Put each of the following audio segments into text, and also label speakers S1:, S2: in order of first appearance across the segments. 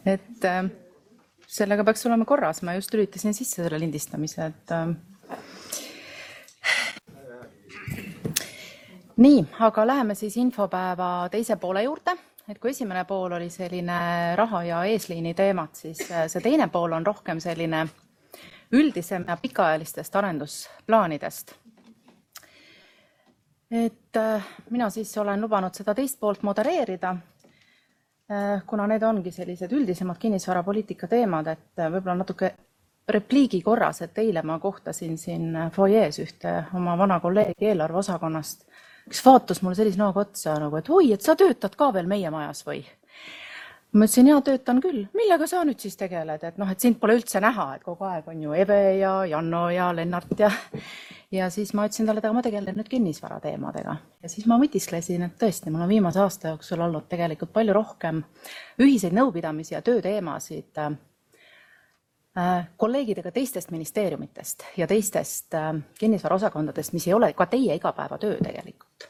S1: et sellega peaks olema korras, ma just lülitasin sisse selle lindistamise, et nii, aga läheme siis infopäeva teise poole juurde, et kui esimene pool oli selline raha ja eesliini teemad, siis see teine pool on rohkem selline üldisem ja pikaajalistest arendusplaanidest. Et mina siis olen lubanud seda teist poolt modereerida, kuna need ongi sellised üldisemad kinnisvarapoliitika teemad, et võib-olla natuke repliigi korras, et eile ma kohtasin siin foyees ühte oma vana kolleegi eelarveosakonnast, kes vaatas mulle sellise näoga otsa, nagu, et oi, et sa töötad ka veel meie majas või? Ma ütlesin, jaa, töötan küll. Millega sa nüüd siis tegeled? Et sind pole üldse näha, et kogu aeg on ju Eve ja Janno ja Lennart ja siis ma ütlesin talle, et ma tegelen nüüd kinnisvara teemadega. Ja siis ma mõtisklesin, et tõesti, mul on viimase aasta jooksul olnud tegelikult palju rohkem ühiseid nõupidamisi ja tööteemasid kolleegidega teistest ministeeriumitest ja teistest kinnisvaraosakondadest, mis ei ole ka teie igapäevatöö tegelikult.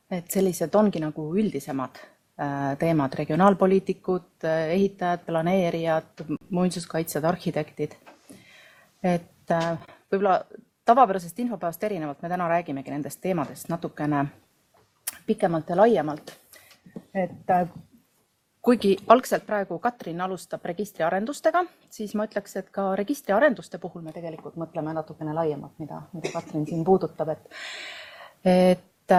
S1: Et sellised ongi nagu üldisemad teemad, regionaalpoliitikud, ehitajad, planeerijad, muinsuskaitsjad, arhitektid. Et võib-olla tavapärasest infopäevast erinevalt me täna räägimegi nendest teemadest natukene pikemalt ja laiemalt. Et kuigi algselt praegu Katrin alustab registriarendustega, siis ma ütleks, et ka registriarenduste puhul me tegelikult mõtleme natukene laiemalt, mida Katrin siin puudutab. Et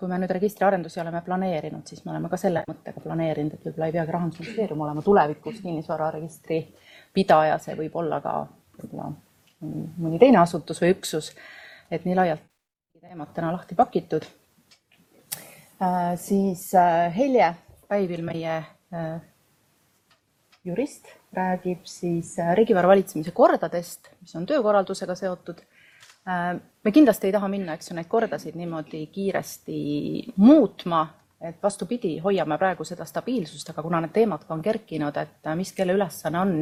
S1: kui me nüüd registriarendusi oleme planeerinud, siis me oleme ka selle mõttega planeerinud, et võib-olla ei peagi Rahandusministeerium olema tulevikus kinnisvararegistri pidaja, see võib olla ka mõni teine asutus või üksus, et nii laialt teemad täna lahti pakitud. Siis Helje Päivil, meie jurist, räägib siis riigivara valitsemise kordadest, mis on töökorraldusega seotud. Me kindlasti ei taha minna, eks ju, neid kordasid niimoodi kiiresti muutma, et vastupidi, hoiame praegu seda stabiilsust, aga kuna need teemad ka on kerkinud, et mis kelle ülesanne on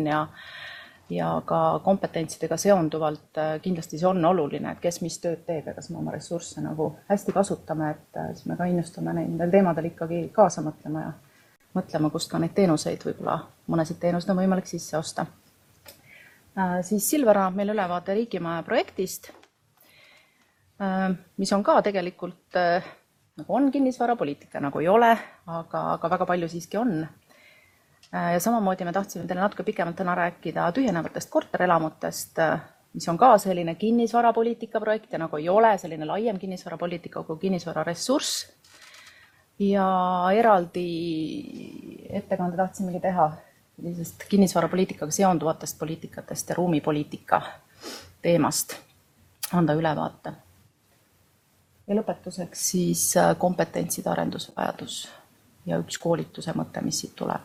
S1: ja ka kompetentsidega seonduvalt kindlasti see on oluline, et kes mis tööd teeb ja kas me oma ressursse nagu hästi kasutame, et siis me ka innustame nendel teemadel ikkagi kaasa mõtlema ja mõtlema, kust ka neid teenuseid, võib-olla mõnesid teenuseid on võimalik sisse osta. Siis Silvera meil ülevaade riigimaja projektist, mis on ka tegelikult, nagu on kinnisvarapoliitika, nagu ei ole, aga väga palju siiski on. Ja samamoodi me tahtsime teile natuke pikemalt täna rääkida tühjenevatest korterelamutest, mis on ka selline kinnisvarapoliitika projekt ja nagu ei ole selline laiem kinnisvarapoliitika kui kinnisvararessurss. Ja eraldi ettekande tahtsimegi teha sellisest kinnisvarapoliitikaga seonduvatest poliitikatest ja ruumipoliitika teemast anda ülevaate. Ja lõpetuseks siis kompetentside arendusvajadus ja üks koolituse mõte, mis siit tuleb.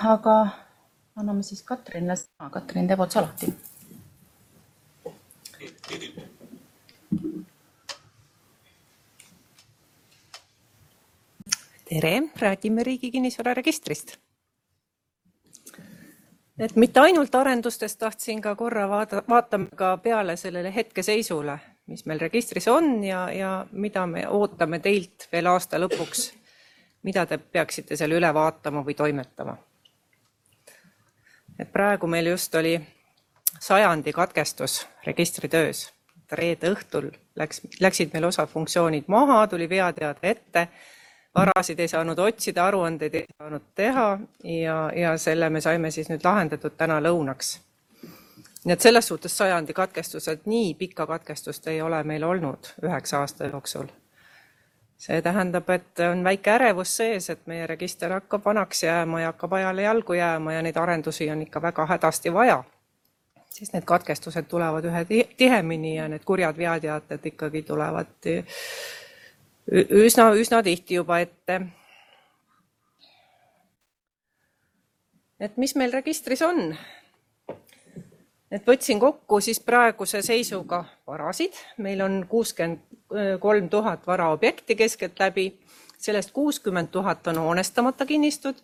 S1: Aga anname siis Katrinile sõna. Katrin, teeb otsa lahti.
S2: Tere, räägime riigi kinnisvararegistrist. Et mitte ainult arendustest tahtsin ka korra vaatame ka peale sellele hetkeseisule, mis meil registris on ja mida me ootame teilt veel aasta lõpuks, mida te peaksite seal üle vaatama või toimetama. Et praegu meil just oli 100. katkestus registritöös. Reede õhtul läksid meil osa funktsioonid maha, tuli veateade ette, varasid ei saanud otsida, aruandeid ei saanud teha ja selle me saime siis nüüd lahendatud täna lõunaks. Nii et selles suhtes 100. katkestused, nii pikka katkestust ei ole meil olnud 9 aasta jooksul. See tähendab, et on väike ärevus sees, et meie register hakkab vanaks jääma ja hakkab ajale jalgu jääma ja neid arendusi on ikka väga hädasti vaja. Siis need katkestused tulevad ühe tihemini ja need kurjad veateated ikkagi tulevad üsna tihti juba ette. Et mis meil registris on? Et võtsin kokku siis praeguse seisuga varasid. Meil on 63 000 varaobjekti keskelt läbi. Sellest 60 000 on hoonestamata kinnistud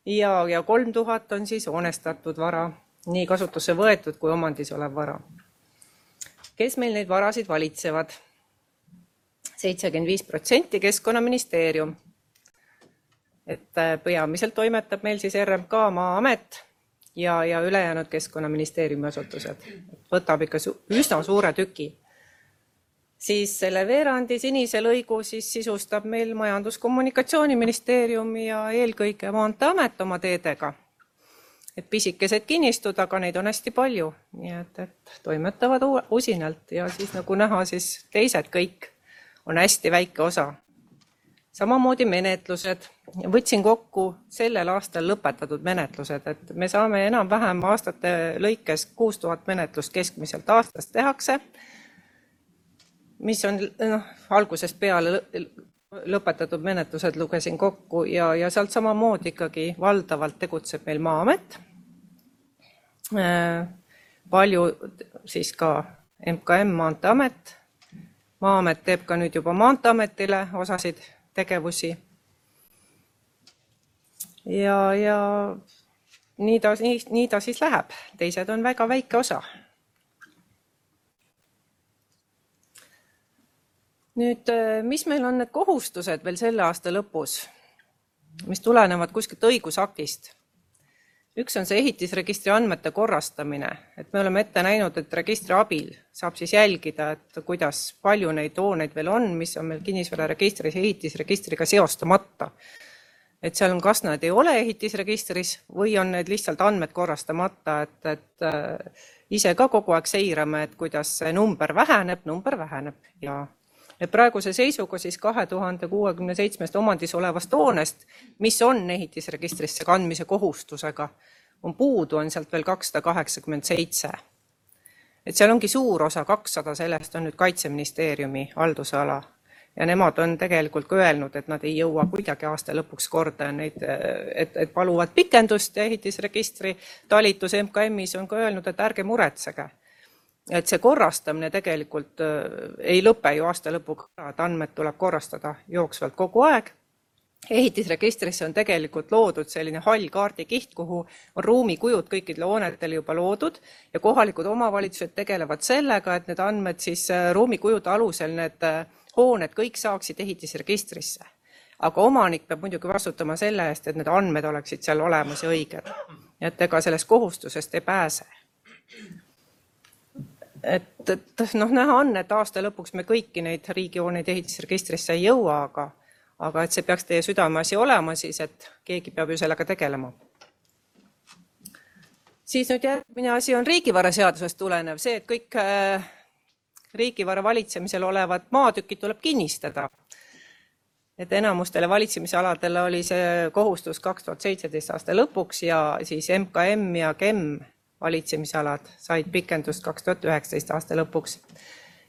S2: ja 3 000 on siis hoonestatud vara, nii kasutusse võetud kui omandis olev vara. Kes meil neid varasid valitsevad? 75% Keskkonnaministeerium. Et peamiselt toimetab meil siis RMK, Maa-amet ja ülejäänud Keskkonnaministeeriumi asutused. Võtab ikka üsna suure tüki. Siis selle veerandi sinise lõigu siis sisustab meil Majandus-Kommunikatsiooniministeerium ja eelkõige Maanteeamet oma teedega. Et pisikesed kinnistud, aga neid on hästi palju, nii et toimetavad usinalt ja siis nagu näha, siis teised kõik on hästi väike osa. Samamoodi menetlused. Võtsin kokku sellel aastal lõpetatud menetlused, et me saame enam-vähem aastate lõikes 6000 menetlust keskmiselt aastast tehakse, mis on algusest peale lõpetatud menetlused lugesin kokku ja sealt samamoodi ikkagi valdavalt tegutseb meil Maa-amet. Palju siis ka MKM, Maanteeamet. Maa-amet teeb ka nüüd juba Maanteeametile osasid tegevusi. Ja nii ta siis läheb. Teised on väga väike osa. Nüüd, mis meil on need kohustused veel selle aasta lõpus, mis tulenevad kuskilt õigusaktist? Üks on see ehitisregistri andmete korrastamine, et me oleme ette näinud, et registri abil saab siis jälgida, et kuidas palju neid hooneid veel on, mis on meil kinnisvararegistris ehitisregistriga seostamata. Et seal on, kas nad ei ole ehitisregistris või on need lihtsalt andmed korrastamata, et ise ka kogu aeg seirame, et kuidas see number väheneb ja praeguse seisuga siis 2067 omandis olevast hoonest, mis on ehitisregistrisse kandmise kohustusega, puudu on sealt veel 287. Et seal ongi suur osa, 200 sellest on nüüd Kaitseministeeriumi haldusala ja nemad on tegelikult ka öelnud, et nad ei jõua kuidagi aasta lõpuks korda neid, et paluvad pikendust ja ehitisregistri talitus MKM-is on ka öelnud, et ärge muretsege. Et see korrastamine tegelikult ei lõpe ju aasta lõpuga, et andmed tuleb korrastada jooksvalt kogu aeg. Ehitisregistrisse on tegelikult loodud selline hall kaardikiht, kuhu on ruumikujud kõikidele hoonetele juba loodud ja kohalikud omavalitsused tegelevad sellega, et need andmed siis ruumikujude alusel need hooned kõik saaksid ehitisregistrisse. Aga omanik peab muidugi vastutama selle eest, et need andmed oleksid seal olemas ja õiged. Et ega sellest kohustusest ei pääse. Et näha on, et aasta lõpuks me kõiki neid riigihooneid ehitisregistrisse ei jõua, aga et see peaks teie südameasi olema siis, et keegi peab ju sellega tegelema. Siis nüüd järgmine asi on riigivaraseadusest tulenev see, et kõik riigivara valitsemisel olevad maatükid tuleb kinnistada. Et enamustele valitsemisaladele oli see kohustus 2017 aasta lõpuks ja siis MKM ja KEM valitsemisalad said pikendust 2019 aasta lõpuks.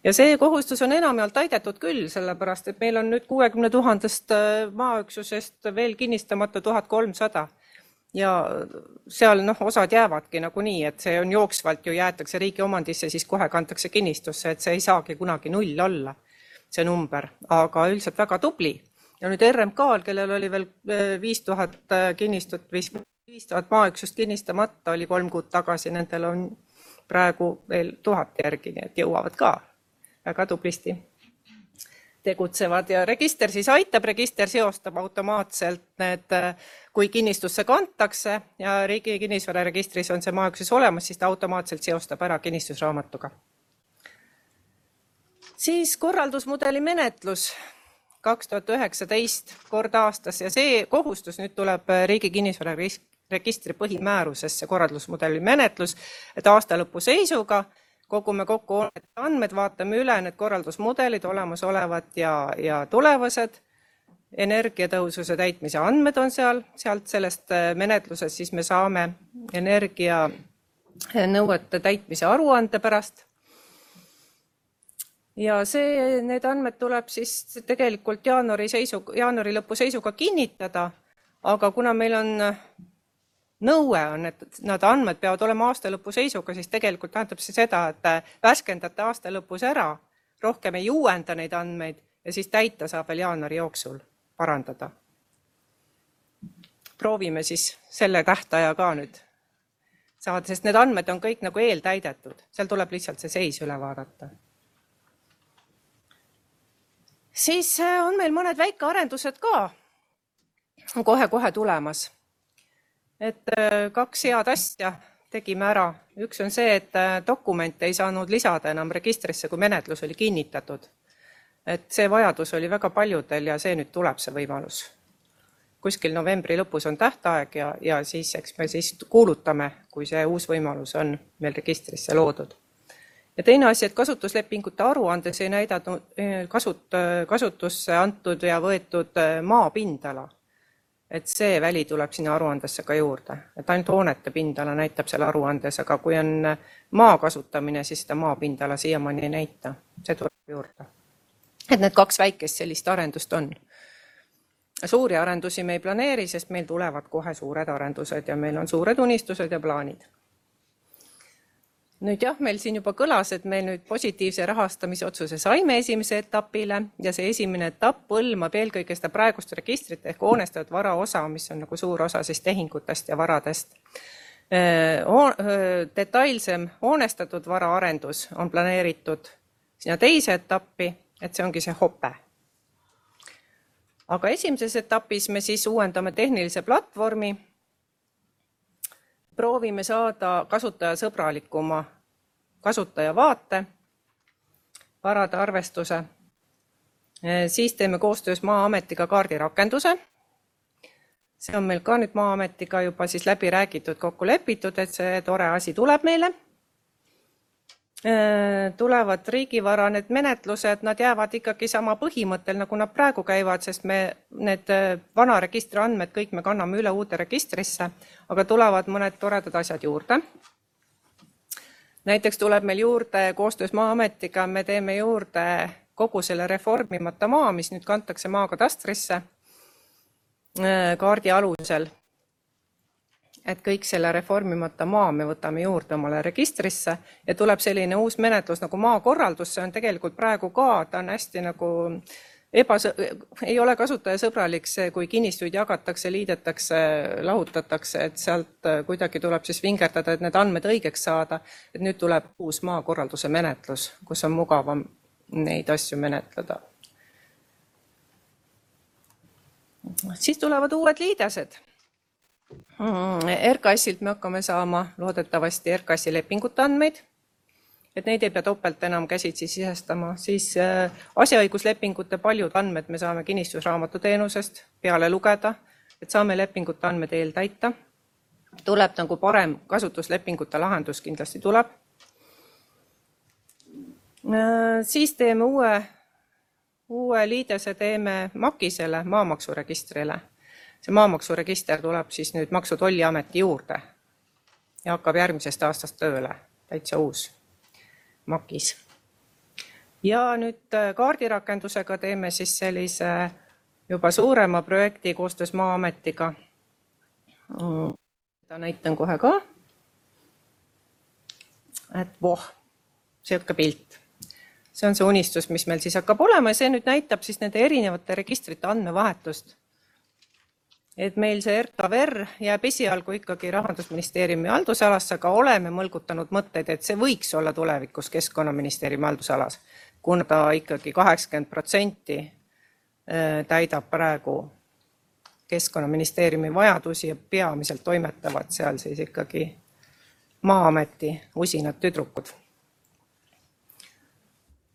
S2: Ja see kohustus on enamjaolt täidetud küll, sellepärast, et meil on nüüd 60 000 maaüksusest veel kinnistamata 1300. Ja seal osad jäävadki nagu nii, et see on jooksvalt ju jäetakse riigi omandisse, siis kohe kantakse kinnistusse, et see ei saagi kunagi 0 olla, see number, aga üldiselt väga tubli. Ja nüüd RMK-l, kellel oli veel 5000 kinnistut, 5000 maaüksust kinnistamata oli 3 kuud tagasi, nendel on praegu veel 1000 järgi, nii et jõuavad ka väga tublisti tegutsevad ja register siis aitab, register seostab automaatselt need, kui kinnistusse kantakse ja riigi kinnisvararegistris on see maaüksus olemas, siis ta automaatselt seostab ära kinnistusraamatuga. Siis korraldusmudeli menetlus 2019 kord aastas ja see kohustus nüüd tuleb riigi kinnisvararegistri põhimäärusesse korraldusmudeli menetlus, et aasta lõpu seisuga kogume kokku andmed, vaatame üle need korraldusmudelid, olemasolevad ja tulevased. Energiatõhususe täitmise andmed on sealt sellest menetlusest, siis me saame energianõuete täitmise aruande pärast. Ja need andmed tuleb siis tegelikult jaanuari lõpu seisuga kinnitada, aga kuna meil on nõue on, et nad andmed peavad olema aasta lõpu seisuga, siis tegelikult tähendab see seda, et värskendate aasta lõpus ära, rohkem ei uuenda neid andmeid ja siis täita saab veel jaanuari jooksul parandada. Proovime siis selle tähtaja ka nüüd saada, sest need andmed on kõik nagu eeltäidetud. Seal tuleb lihtsalt see seis üle vaadata. Siis on meil mõned väikearendused ka kohe-kohe tulemas. Et 2 head asja tegime ära. Üks on see, et dokumente ei saanud lisada enam registrisse, kui menetlus oli kinnitatud. Et see vajadus oli väga paljudel ja see nüüd tuleb see võimalus. Kuskil novembri lõpus on tähtaeg ja siis eks me siis kuulutame, kui see uus võimalus on meil registrisse loodud. Ja teine asi, et kasutuslepingute aruandes ei näidatud kasutusse antud ja võetud maapindala. Et see väli tuleb sinna aruandesse ka juurde. Et ainult hoonete pindala näitab seal aruandes, aga kui on maa kasutamine, siis seda maapindala siiamaani ei näita. See tuleb juurde. Et need 2 väikest sellist arendust on. Suuri arendusi me ei planeeri, sest meil tulevad kohe suured arendused ja meil on suured unistused ja plaanid. Nüüd jah, meil siin juba kõlas, et meil nüüd positiivse rahastamise otsuse saime esimese etapile ja see esimene etapp hõlmab eelkõige seda praegust registrit ehk hoonestatud vara osa, mis on nagu suur osa siis tehingutest ja varadest. Detailsem hoonestatud vara arendus on planeeritud sinna teise etappi, et see ongi see hope. Aga esimeses etapis me siis uuendame tehnilise platvormi, proovime saada kasutajasõbralikuma kasutajavaate, varade arvestuse. Siis teeme koostöös Maa-ametiga kaardirakenduse. See on meil ka nüüd Maa-ametiga juba siis läbi räägitud, kokku lepitud, et see tore asi tuleb meile. Tulevad riigivara need menetlused, nad jäävad ikkagi sama põhimõttel, nagu nad praegu käivad, sest me need vana registri andmed kõik me kanname üle uude registrisse, aga tulevad mõned toredad asjad juurde. Näiteks tuleb meil juurde koostöös Maa-ametiga, me teeme juurde kogu selle reformimata maa, mis nüüd kantakse maakatastrisse kaardi alusel. Et kõik selle reformimata maa me võtame juurde omale registrisse ja tuleb selline uus menetlus nagu maakorraldus, see on tegelikult praegu ka, ta on hästi nagu ei ole kasutajasõbralik see, kui kinnistuid jagatakse, liidetakse, lahutatakse, et sealt kuidagi tuleb siis vingerdada, et need andmed õigeks saada, et nüüd tuleb uus maakorralduse menetlus, kus on mugavam neid asju menetleda. Siis tulevad uued liidesed. RKS-ilt me hakkame saama loodetavasti RKS-i lepingute andmeid, et neid ei pea topelt enam käsitsi sisestama. Siis asjaõiguslepingute paljud andmed me saame kinnistusraamatuteenusest peale lugeda, et saame lepingute andmed eeltäita. Tuleb nagu parem kasutuslepingute lahendus kindlasti tuleb. Siis teeme uue liidese teeme Makisele, maamaksuregistrile. See maamaksuregister tuleb siis nüüd Maksu- ja Tolliameti juurde ja hakkab järgmisest aastast tööle, täitsa uus Makis. Ja nüüd kaardirakendusega teeme siis sellise juba suurema projekti koostöös Maa-ametiga. Seda näitan kohe ka. Et sihuke pilt. See on see unistus, mis meil siis hakkab olema ja see nüüd näitab siis nende erinevate registrite andmevahetust. Et meil see RKVR jääb esialgu ikkagi Rahandusministeeriumi haldusalasse, aga oleme mõlgutanud mõtteid, et see võiks olla tulevikus Keskkonnaministeeriumi haldusalas, kuna ta ikkagi 80% täidab praegu Keskkonnaministeeriumi vajadusi ja peamiselt toimetavad seal siis ikkagi Maa-ameti usinad tüdrukud.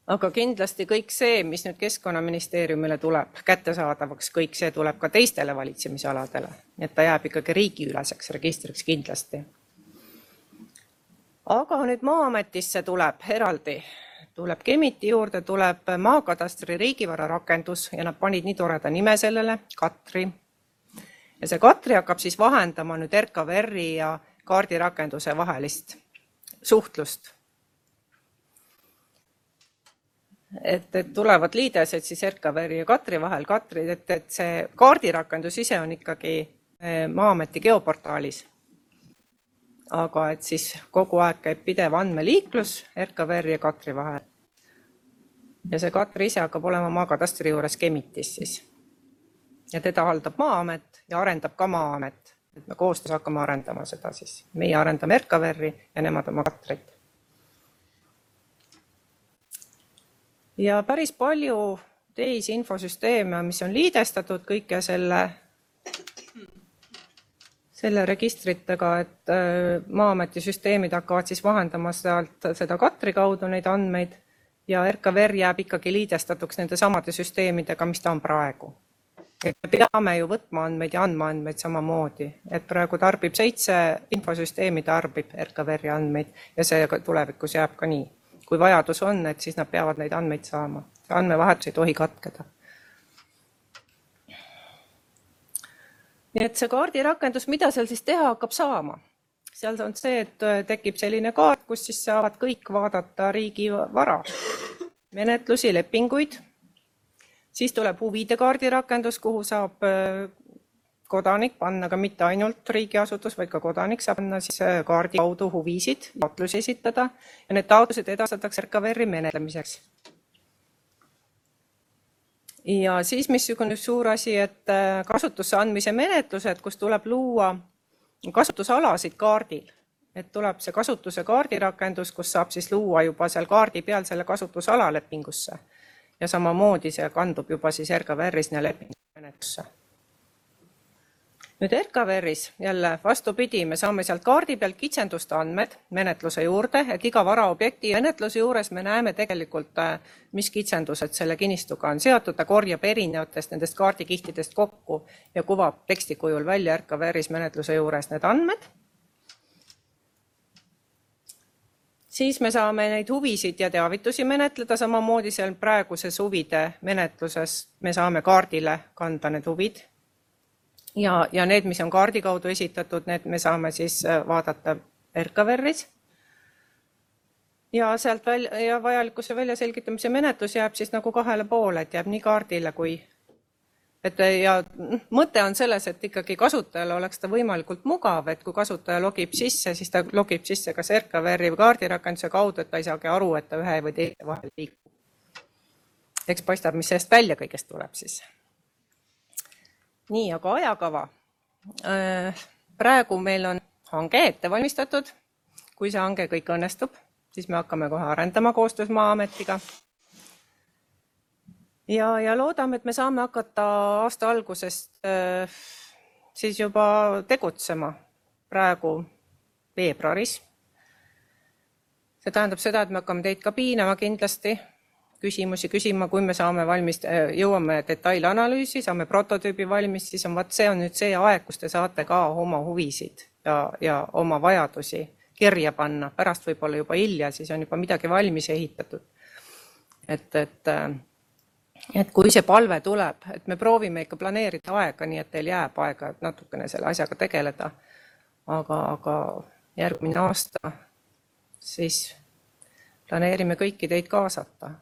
S2: Aga kindlasti kõik see, mis nüüd Keskkonnaministeeriumile tuleb kättesaadavaks, kõik see tuleb ka teistele valitsemisaladele, et ta jääb ikkagi riigiüleseks registriks kindlasti. Aga nüüd Maa-ametisse tuleb eraldi, tuleb Kemiti juurde, tuleb maakadastri riigivara rakendus ja nad panid nii toreda nime sellele, Katri. Ja see Katri hakkab siis vahendama nüüd RKVR-i ja kaardirakenduse vahelist suhtlust. Et tulevad liidesed siis RKVR ja Katri vahel, et see kaardirakendus ise on ikkagi Maa-ameti geoportaalis. Aga et siis kogu aeg käib pidev andmeliiklus RKVR ja Katri vahel. Ja see Katri ise hakkab olema maakadastri juures Kemitis siis. Ja teda haldab Maa-amet ja arendab ka Maa-amet. Et me koostöös hakkame arendama seda siis. Meie arendame RKVR-i ja nemad oma Katrit. Ja päris palju teisi infosüsteeme, mis on liidestatud kõike selle registritega, et Maa-ameti süsteemid hakkavad siis vahendama sealt seda Katri kaudu neid andmeid ja RKVR jääb ikkagi liidestatuks nende samade süsteemidega, mis ta on praegu. Et me peame ju võtma andmeid ja andma andmeid samamoodi, et praegu tarbib 7 infosüsteemi tarbib RKVR-i andmeid ja see tulevikus jääb ka nii. Kui vajadus on, et siis nad peavad neid andmeid saama. Andmevahetus ei tohi katkeda. Nii et see kaardirakendus, mida seal siis teha hakkab saama? Seal on see, et tekib selline kaart, kus siis saavad kõik vaadata riigi vara, menetlusi, lepinguid. Siis tuleb huvide kaardirakendus, kuhu saab kodanik panna ka mitte ainult riigiasutus, vaid ka kodanik saab panna siis kaardi kaudu huvisid, taotlusi esitada ja need taotlused edastatakse RKVR-i menetlemiseks. Ja siis missugune suur asi, et kasutusse andmise menetlused, kus tuleb luua kasutusalasid kaardil, et tuleb see kasutuse kaardirakendus, kus saab siis luua juba seal kaardi peal selle kasutusala lepingusse ja samamoodi see kandub juba siis RKVR-is lepingumenetlusse. Nüüd RKVR-is jälle vastupidi, me saame sealt kaardi pealt kitsenduste andmed menetluse juurde, et iga varaobjekti menetluse juures me näeme tegelikult, mis kitsendused selle kinnistuga on seotud, ta korjab erinevatest nendest kaardikihtidest kokku ja kuvab teksti kujul välja RKVR-is menetluse juures need andmed. Siis me saame neid huvisid ja teavitusi menetleda, samamoodi seal praeguses huvide menetluses me saame kaardile kanda need huvid. Ja need, mis on kaardi kaudu esitatud, need me saame siis vaadata RKVR-is. Ja sealt ja vajalikkuse väljaselgitamise menetlus jääb siis nagu 2 poole, et jääb nii kaardile kui... Ja mõte on selles, et ikkagi kasutajale oleks ta võimalikult mugav, et kui kasutaja logib sisse, siis ta logib sisse kas RKVR-i või kaardirakenduse kaudu, et ta ei saagi aru, et ta ühe või teise vahel liigub. Eks paistab, mis sellest välja kõigest tuleb siis. Nii, aga ajakava. Praegu meil on hange ette valmistatud. Kui see hange kõik õnnestub, siis me hakkame kohe arendama koostöös Maa-ametiga. Ja loodame, et me saame hakata aasta algusest siis juba tegutsema praegu veebruaris. See tähendab seda, et me hakkame teid ka piinama kindlasti, küsimusi küsima, kui me saame valmis, jõuame detailanalüüsi, saame prototüübi valmis, siis see on nüüd see aeg, kus te saate ka oma huvisid ja oma vajadusi kirja panna. Pärast võib-olla juba hilja, siis on juba midagi valmis ehitatud. Et kui see palve tuleb, et me proovime ikka planeerida aega, nii et teil jääb aega natukene selle asjaga tegeleda, aga järgmine aasta siis planeerime kõiki teid kaasata.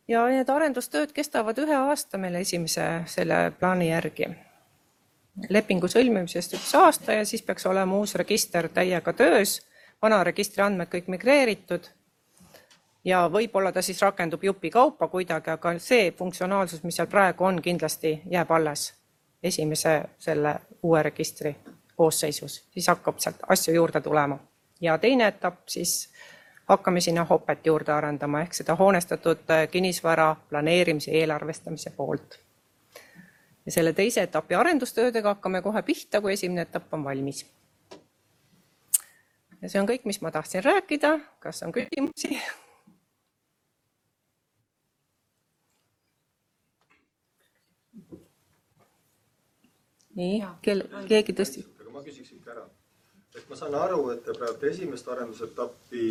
S2: Ja need arendustööd kestavad 1 aasta meil esimese selle plaani järgi. Lepingu sõlmimisest 1 aasta ja siis peaks olema uus register täiega töös, vana registri andmed kõik migreeritud ja võib-olla ta siis rakendub jupi kaupa kuidagi, aga see funktsionaalsus, mis seal praegu on, kindlasti jääb alles esimese selle uue registri koosseisus. Siis hakkab sealt asju juurde tulema. Ja teine etapp siis hakkame sinna hopet juurde arendama, ehk seda hoonestatud kinnisvara planeerimise eelarvestamise poolt. Ja selle teise etapi arendustöödega hakkame kohe pihta, kui esimene etapp on valmis. Ja see on kõik, mis ma tahtsin rääkida. Kas on küsimusi? Nii, keegi tõsti.
S3: Aga ma küsiks ikka ära. Et ma saan aru, et te praegu esimest arendusetappi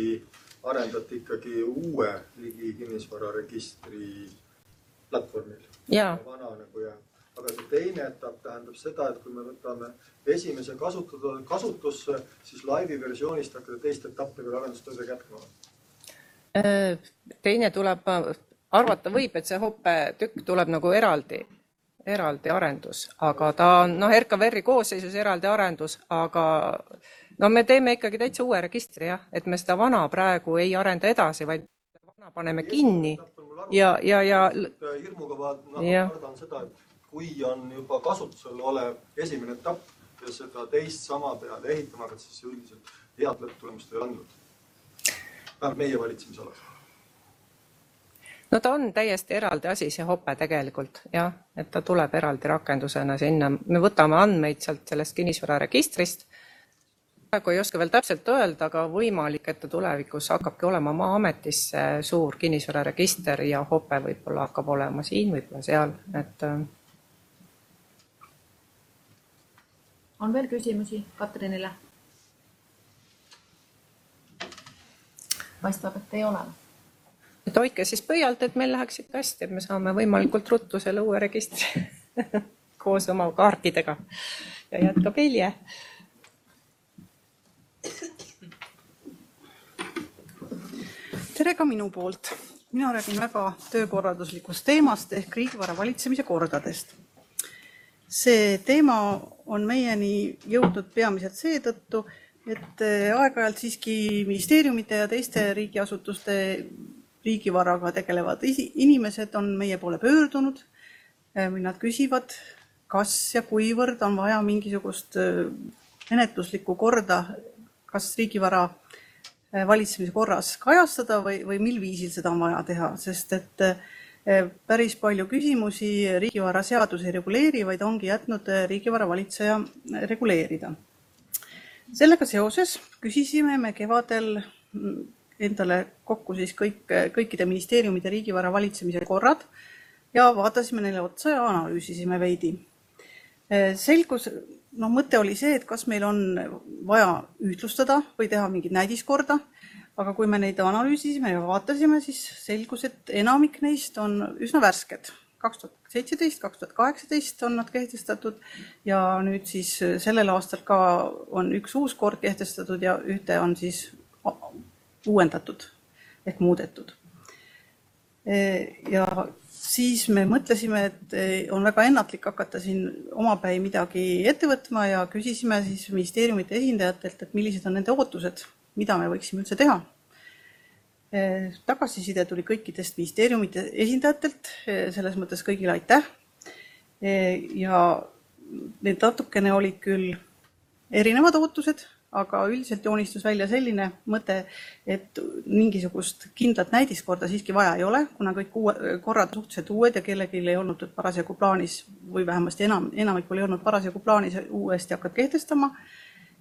S3: arendati ikkagi uue riigi kinnisvararegistri platvormil.
S2: Jaa.
S3: Vana nagu jääb. Aga see teine etapp tähendab seda, et kui me võtame esimese kasutusse, siis laivi versioonist hakkada teist etappi veel arendustöödega jätkama.
S2: Teine tuleb, arvata võib, et see hoppe tükk tuleb nagu eraldi arendus, aga ta on RKVR-i koosseisus eraldi arendus, aga me teeme ikkagi täitsa uue registri, et me seda vana praegu ei arenda edasi, vaid vana paneme kinni. Ja
S3: hirmuga kardan seda, et kui on juba kasutusel olev esimene etapp ja seda teist sama peale ehitama, aga siis üldiselt head lõpptulemust ei andnud. Vähemalt meie valitsemisalas.
S2: No ta on täiesti eraldi asi, see Hoppe tegelikult, jah, et ta tuleb eraldi rakendusena sinna. Me võtame andmeid sealt sellest kinnisvararegistrist. Praegu ei oska veel täpselt öelda, aga võimalik, et ta tulevikus hakkabki olema Maa-ametis suur kinnisvararegister ja Hoppe võib-olla hakkab olema siin, võib-olla seal.
S4: On veel küsimusi Katrinile? Paistab, et ei ole.
S2: Et hoidke siis pöialt, et meil läheks ikka hästi, et me saame võimalikult ruttu selle uue registri koos oma kaartidega ja jätkab Helje.
S5: Tere ka minu poolt. Mina räägin väga töökorralduslikust teemast ehk riigivara valitsemise kordadest. See teema on meieni jõudnud peamiselt seetõttu, et aeg-ajalt siiski ministeeriumite ja teiste riigiasutuste riigivaraga tegelevad inimesed on meie poole pöördunud. Nad küsivad, kas ja kuivõrd on vaja mingisugust menetluslikku korda, kas riigivara valitsemise korras kajastada või mil viisil seda on vaja teha, sest et päris palju küsimusi riigivara seadus ei reguleeri, vaid ongi jätnud riigivara valitseja reguleerida. Sellega seoses küsisime me kevadel endale kokku siis kõikide ministeeriumide riigivara valitsemise korrad ja vaatasime neile otsa ja analüüsisime veidi. Selgus, mõte oli see, et kas meil on vaja ühtlustada või teha mingit näidiskorda, aga kui me neid analüüsisime ja vaatasime, siis selgus, et enamik neist on üsna värsked. 2017, 2018 on nad kehtestatud ja nüüd siis sellel aastal ka on üks uus kord kehtestatud ja ühte on siis uuendatud ehk muudetud. Ja siis me mõtlesime, et on väga ennatlik hakata siin omapäi midagi ette võtma ja küsisime siis ministeeriumite esindajatelt, et millised on nende ootused, mida me võiksime üldse teha. Tagasiside tuli kõikidest ministeeriumite esindajatelt, selles mõttes kõigile aitäh. Ja need natukene olid küll erinevad ootused, aga üldiselt joonistus välja selline mõte, et mingisugust kindlat näidiskorda siiski vaja ei ole, kuna kõik korrad suhteliselt uued ja kellelgi ei olnud parasjagu plaanis või vähemasti enamikul ei olnud parasjagu plaanis uuesti hakata kehtestama,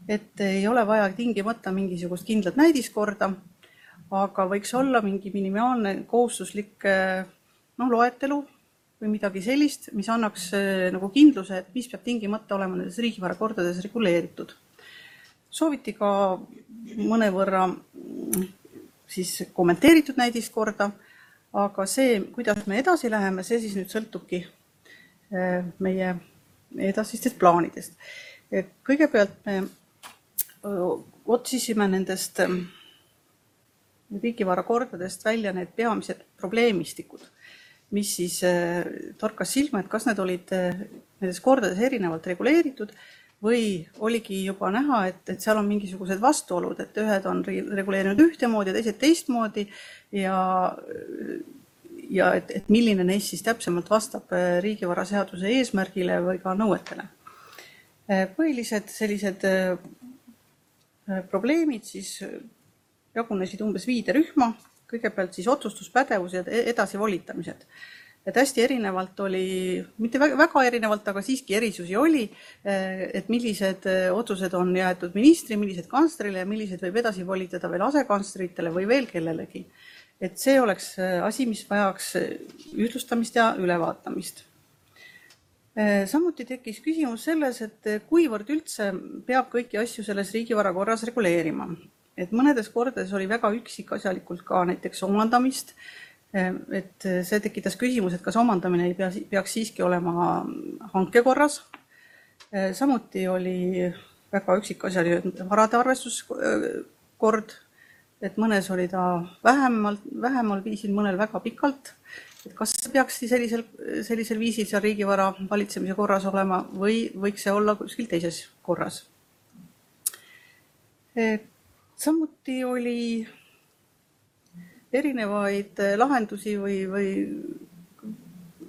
S5: et ei ole vaja tingimata mingisugust kindlat näidiskorda, aga võiks olla mingi minimaalne kohustuslik loetelu või midagi sellist, mis annaks nagu kindluse, et mis peab tingimata olema nendes riigivara kordades reguleeritud. Sooviti ka mõnevõrra siis kommenteeritud näidiskorda, aga see, kuidas me edasi läheme, see siis nüüd sõltubki meie edasistest plaanidest. Kõigepealt me otsisime nendest riigivara kordadest välja need peamised probleemistikud, mis siis torkas silma, et kas need olid nendes kordades erinevalt reguleeritud või oligi juba näha, et seal on mingisugused vastuolud, et ühed on reguleerinud ühtemoodi ja teised teistmoodi ja et milline neist siis täpsemalt vastab riigivara seaduse eesmärgile või ka nõuetele. Põhilised sellised probleemid siis jagunesid umbes 5 rühma, kõigepealt siis otsustuspädevus ja edasivolitamised. Et hästi erinevalt oli, mitte väga erinevalt, aga siiski erisusi oli, et millised otsused on jäetud ministri, millised kantslerile ja millised võib edasi volitada veel asekantsleritele või veel kellelegi. Et see oleks asi, mis vajaks ühtlustamist ja ülevaatamist. Samuti tekkis küsimus selles, et kuivõrd üldse peab kõiki asju selles riigivara korras reguleerima. Et mõnedes kordades oli väga üksikasjalikult ka näiteks omandamist, et see tekitas küsimus, et kas omandamine ei peaks siiski olema hanke korras. Samuti oli väga üksikasjalik varade arvestuskord, et mõnes oli ta vähemal viisil, mõnel väga pikalt. Et kas peaks sellisel viisil seal riigivara valitsemise korras olema või võiks see olla kuskil teises korras. Samuti oli erinevaid lahendusi või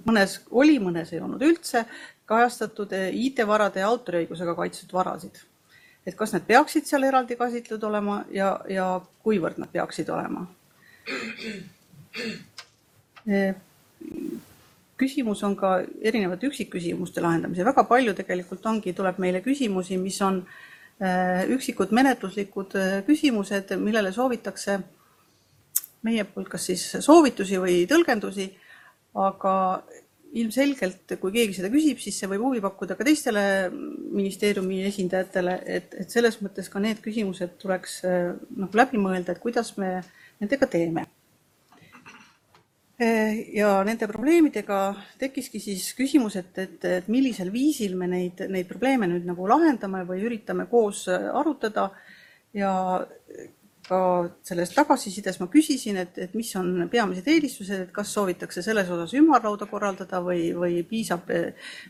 S5: mõnes ei olnud üldse kajastatud IT-varade ja autoriõigusega kaitstud varasid. Et kas need peaksid seal eraldi käsitletud olema ja kuivõrd nad peaksid olema. Küsimus on ka erinevate üksikküsimuste lahendamise. Väga palju tegelikult tuleb meile küsimusi, mis on üksikud menetluslikud küsimused, millele soovitakse meie poolt kas siis soovitusi või tõlgendusi, aga ilmselgelt, kui keegi seda küsib, siis see võib huvi pakkuda ka teistele ministeeriumi esindajatele, et selles mõttes ka need küsimused tuleks nagu läbi mõelda, et kuidas me nendega teeme. Ja nende probleemidega tekkiski siis küsimus, et millisel viisil me neid probleeme nüüd nagu lahendame või üritame koos arutada. Ja ka selles tagasisides ma küsisin, et mis on peamised eelistused, et kas soovitakse selles osas ümarlauda korraldada või piisab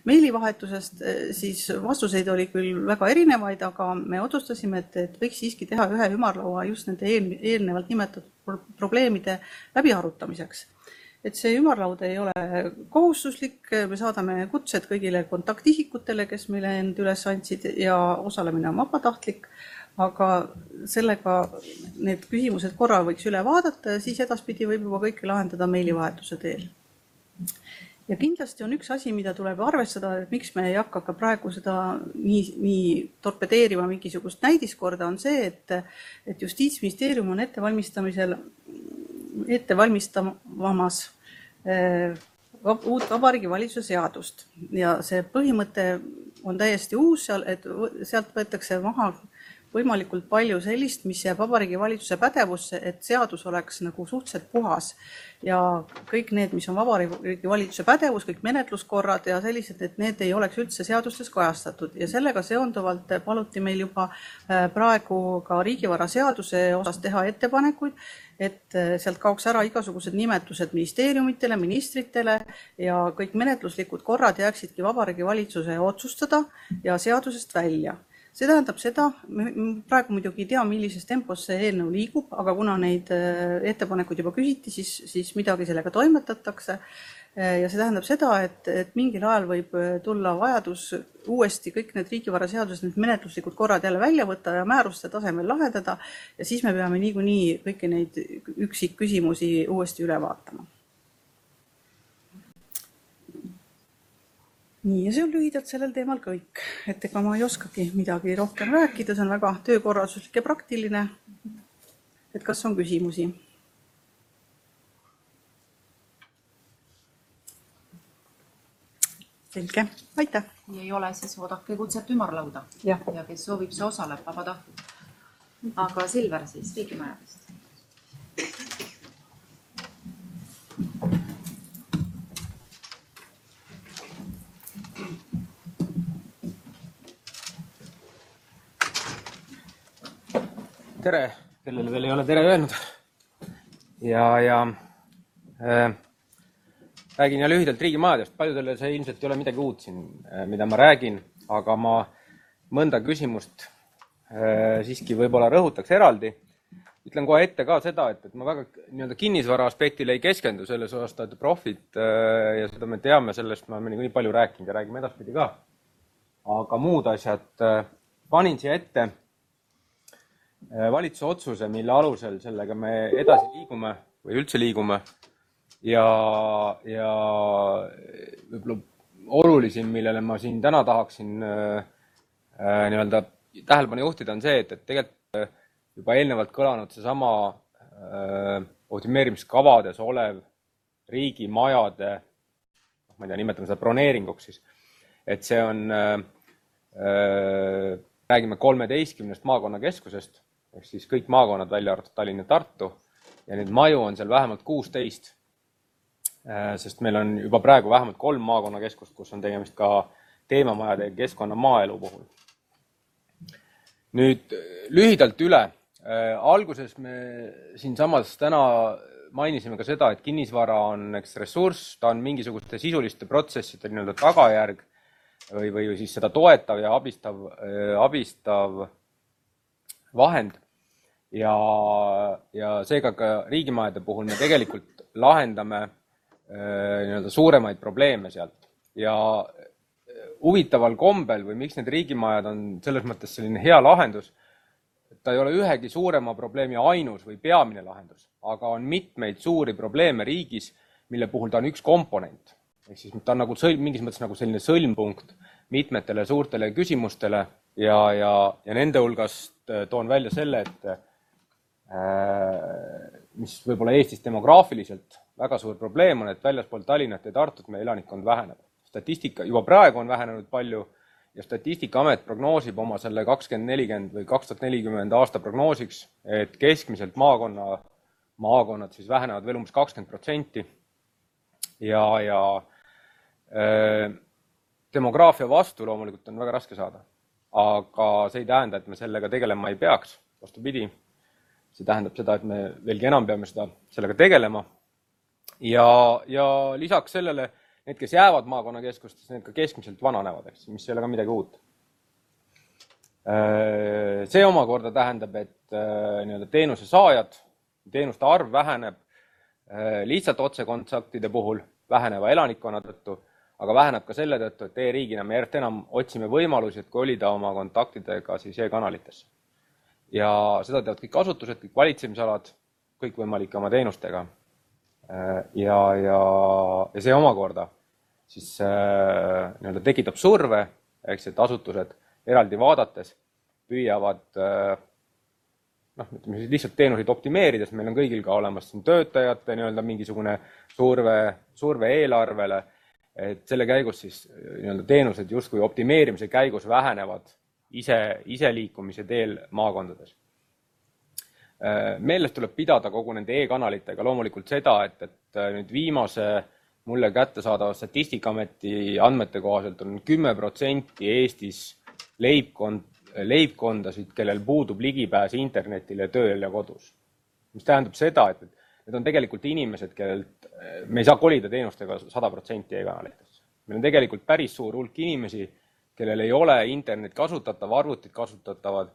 S5: meilivahetusest, siis vastuseid oli küll väga erinevaid, aga me otsustasime, et võiks siiski teha ühe ümarlaua just nende eelnevalt nimetatud probleemide läbiarutamiseks. Et see ümarlaud ei ole kohustuslik, me saadame kutsed kõigile kontaktisikutele, kes meile end üles andsid ja osalemine on vabatahtlik, aga sellega need küsimused korra võiks üle vaadata ja siis edaspidi võib juba kõike lahendada meilivahetuse teel. Ja kindlasti on üks asi, mida tuleb arvestada, et miks me ei hakka ka praegu seda nii torpedeerima mingisugust näidiskorda, on see, et Justiitsministeerium on ettevalmistamas uut Vabariigi Valitsuse seadust ja see põhimõte on täiesti uus seal, et sealt võetakse maha võimalikult palju sellist, mis jääb Vabariigi Valitsuse pädevusse, et seadus oleks nagu suhteliselt puhas ja kõik need, mis on Vabariigi Valitsuse pädevus, kõik menetluskorrad ja sellised, et need ei oleks üldse seadustes kajastatud ja sellega seonduvalt paluti meil juba praegu ka riigivaraseaduse osas teha ettepanekuid, et sealt kaoks ära igasugused nimetused ministeeriumitele, ministritele ja kõik menetluslikud korrad jääksidki Vabariigi Valitsuse otsustada ja seadusest välja. See tähendab seda, praegu muidugi ei tea, millises tempos see eelnõu liigub, aga kuna neid ettepanekuid juba küsiti, siis midagi sellega toimetatakse. Ja see tähendab seda, et mingil ajal võib tulla vajadus uuesti kõik need riigivaraseadused, need menetluslikud korrad jälle välja võtta ja määruste tasemel lahendada ja siis me peame niikuinii kõiki neid üksikküsimusi uuesti üle vaatama. Nii, ja see on lühidalt sellel teemal kõik, et ega ma ei oskagi midagi rohkem rääkida, see on väga töökorralduslik ja praktiline, et kas on küsimusi? Selge, aitäh!
S1: Kui ei ole, siis oodake kutset ümarlauda
S5: ja
S1: kes soovib, see osaleb vabatahtlik. Aga Silver siis Riigimajadest.
S6: Tere, kellele veel ei ole tere öelnud. Räägin ja lühidalt riigimajadest. Paljudele see ilmselt ei ole midagi uut siin, mida ma räägin, aga ma mõnda küsimust siiski võib-olla rõhutaks eraldi. Ütlen kohe ette ka seda, et ma väga kinnisvara aspektile ei keskendu, selles osas ta profid ja seda me teame, sellest me oleme nii palju rääkinud ja räägime edaspidi ka. Aga muud asjad panin siia ette valitsuse otsuse, mille alusel sellega me edasi liigume või üldse liigume ja võib-olla olulisim, millele ma siin täna tahaksin tähelepanu juhtida, on see, et tegelikult juba eelnevalt kõlanud seesama optimeerimiskavades olev riigimajade, ma ei tea, nimetame seda broneeringuks siis, et see on, räägime 13 maakonnakeskusest, ehk siis kõik maakonnad välja arvatud Tallinn ja Tartu ja neid maju on seal vähemalt 16, sest meil on juba praegu vähemalt 3 maakonnakeskust, kus on tegemist ka teemamajade ja keskkonna maaelu puhul. Nüüd lühidalt üle. Alguses me siinsamas täna mainisime ka seda, et kinnisvara on ressurss, ta on mingisuguste sisuliste protsesside tagajärg või siis seda toetav ja abistav vahend ja seega ka riigimajade puhul me tegelikult lahendame suuremaid probleeme sealt ja huvitaval kombel või miks need riigimajad on selles mõttes selline hea lahendus, ta ei ole ühegi suurema probleemi ainus või peamine lahendus, aga on mitmeid suuri probleeme riigis, mille puhul ta on üks komponent. Ehk siis ta on nagu mingis mõttes nagu selline sõlmpunkt mitmetele suurtele küsimustele ja nende hulgast toon välja selle, et mis võib-olla Eestis demograafiliselt väga suur probleem on, et väljaspool Tallinnat ja Tartut meie elanikkond väheneb. Statistika juba praegu on vähenenud palju ja Statistikaamet prognoosib oma selle 2040 või 2040 aasta prognoosiks, et keskmiselt maakonnad siis vähenevad veel umbes 20% ja demograafia vastu loomulikult on väga raske saada. Aga see ei tähenda, et me sellega tegelema ei peaks. Vastupidi, see tähendab seda, et me veelgi enam peame sellega tegelema. Ja lisaks sellele, need, kes jäävad maakonnakeskustes, need ka keskmiselt vananevad, mis ei ole ka midagi uut. See omakorda tähendab, et teenuse saajad, teenuste arv väheneb lihtsalt otsekontaktide puhul väheneva elanikkonna tõttu, aga väheneb ka selle tõttu, et e-riigina me järjest enam otsime võimalusi, et kolida oma kontaktidega siis e-kanalitesse. Ja seda teevad kõik asutused, kõik valitsemisalad, kõik võimalike oma teenustega. Ja see omakorda siis tekitab surve, eks, et asutused eraldi vaadates püüavad lihtsalt teenuseid optimeerides, meil on kõigil ka olemas töötajate mingisugune surve eelarvele, et selle käigus siis teenused justkui optimeerimise käigus vähenevad ise liikumise teel maakondades. Meeles tuleb pidada kogu nende e-kanalitega loomulikult seda, et nüüd viimase mulle kättesaadava Statistikaameti andmete kohaselt on 10% Eestis leibkondasid, kellel puudub ligipääs internetile tööl ja kodus. Mis tähendab seda, et need on tegelikult inimesed, kellelt me ei saa kolida teenustega 100% e-kanalitesse. Meil on tegelikult päris suur hulk inimesi, kellel ei ole internet kasutatav, arvutid kasutatavad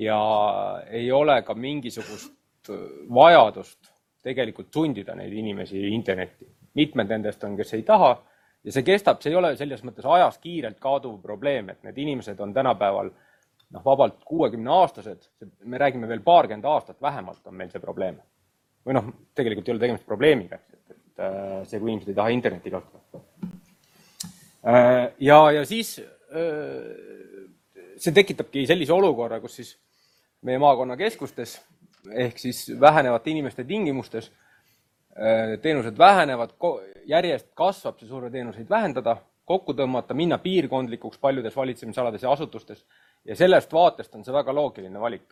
S6: ja ei ole ka mingisugust vajadust tegelikult sundida neid inimesi internetti. Mitmed nendest on, kes ei taha ja see kestab, see ei ole selles mõttes ajas kiirelt kaaduv probleem, et need inimesed on tänapäeval vabalt 60-aastased, me räägime veel paarkümmend aastat vähemalt on meil see probleem. Või tegelikult ei ole tegemist probleemiga, et see, kui inimesed ei taha internetti kasutada. Ja siis see tekitabki sellise olukorra, kus siis meie maakonnakeskustes ehk siis vähenevate inimeste tingimustes teenused vähenevad, järjest kasvab see surve teenuseid vähendada, kokku tõmmata, minna piirkondlikuks paljudes valitsemisalades ja asutustes ja sellest vaatest on see väga loogiline valik.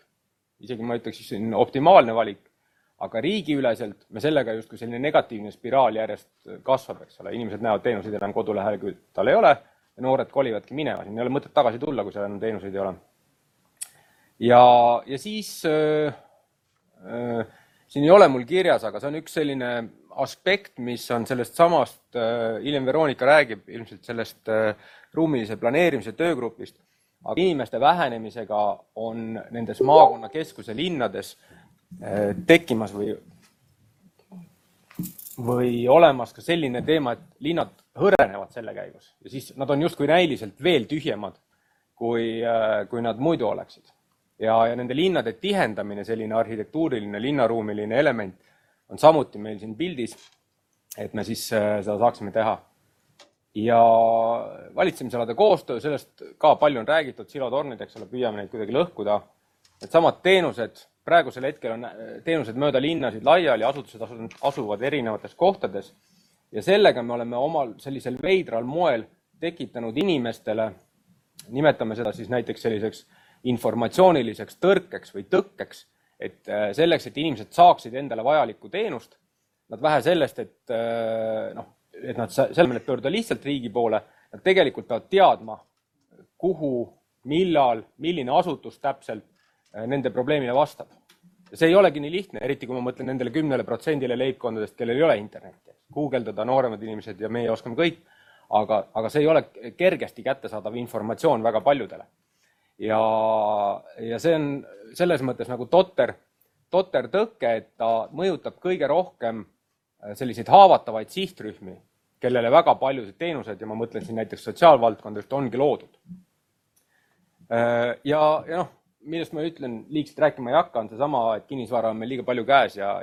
S6: Isegi ma ütleks siis optimaalne valik, aga riigiüleselt me sellega justkui selline negatiivne spiraal järjest kasvab, eks ole. Inimesed näevad teenuseid enam kodulehel, kui tal ei ole ja noored kolivadki minema. Siin ei ole mõtet tagasi tulla, kui seal enam teenuseid ei ole. Ja siis siin ei ole mul kirjas, aga see on üks selline aspekt, mis on sellest samast, hiljem Veronika räägib ilmselt sellest ruumilise planeerimise töögrupist, aga inimeste vähenemisega on nendes maakonnakeskuse linnades tekkimas või olemas ka selline teema, et linnad hõrenevad selle käigus ja siis nad on justkui näiliselt veel tühjemad, kui nad muidu oleksid. Ja nende linnade tihendamine, selline arhitektuuriline, linnaruumiline element on samuti meil siin pildis, et me siis seda saaksime teha. Ja valitsemisalade koostöö, sellest ka palju on räägitud, silotornid, eks ole, püüame neid kuidagi lõhkuda. Need samad teenused, praegusel hetkel on teenused mööda linnasid laiali, asutused asuvad erinevates kohtades ja sellega me oleme omal sellisel veidral moel tekitanud inimestele, nimetame seda siis näiteks selliseks informatsiooniliseks tõrkeks või tõkkeks, et selleks, et inimesed saaksid endale vajalikku teenust, nad vähe sellest, et nad selle pöörduda lihtsalt riigi poole, nad tegelikult peavad teadma, kuhu, millal, milline asutus täpselt nende probleemile vastab. Ja see ei olegi nii lihtne, eriti kui ma mõtlen nendele 10% leibkondadest, kellel ei ole internetti. Guugeldada nooremad inimesed ja meie oskame kõik, aga see ei ole kergesti kättesaadav informatsioon väga paljudele. Ja see on selles mõttes nagu totter tõkke, et ta mõjutab kõige rohkem selliseid haavatavaid sihtrühmi, kellele väga paljud teenused, ja ma mõtlen siin näiteks sotsiaalvaldkondadest, ongi loodud. Ja millest ma liigselt rääkima ei hakka, on see sama, et kinnisvara on meil liiga palju käes ja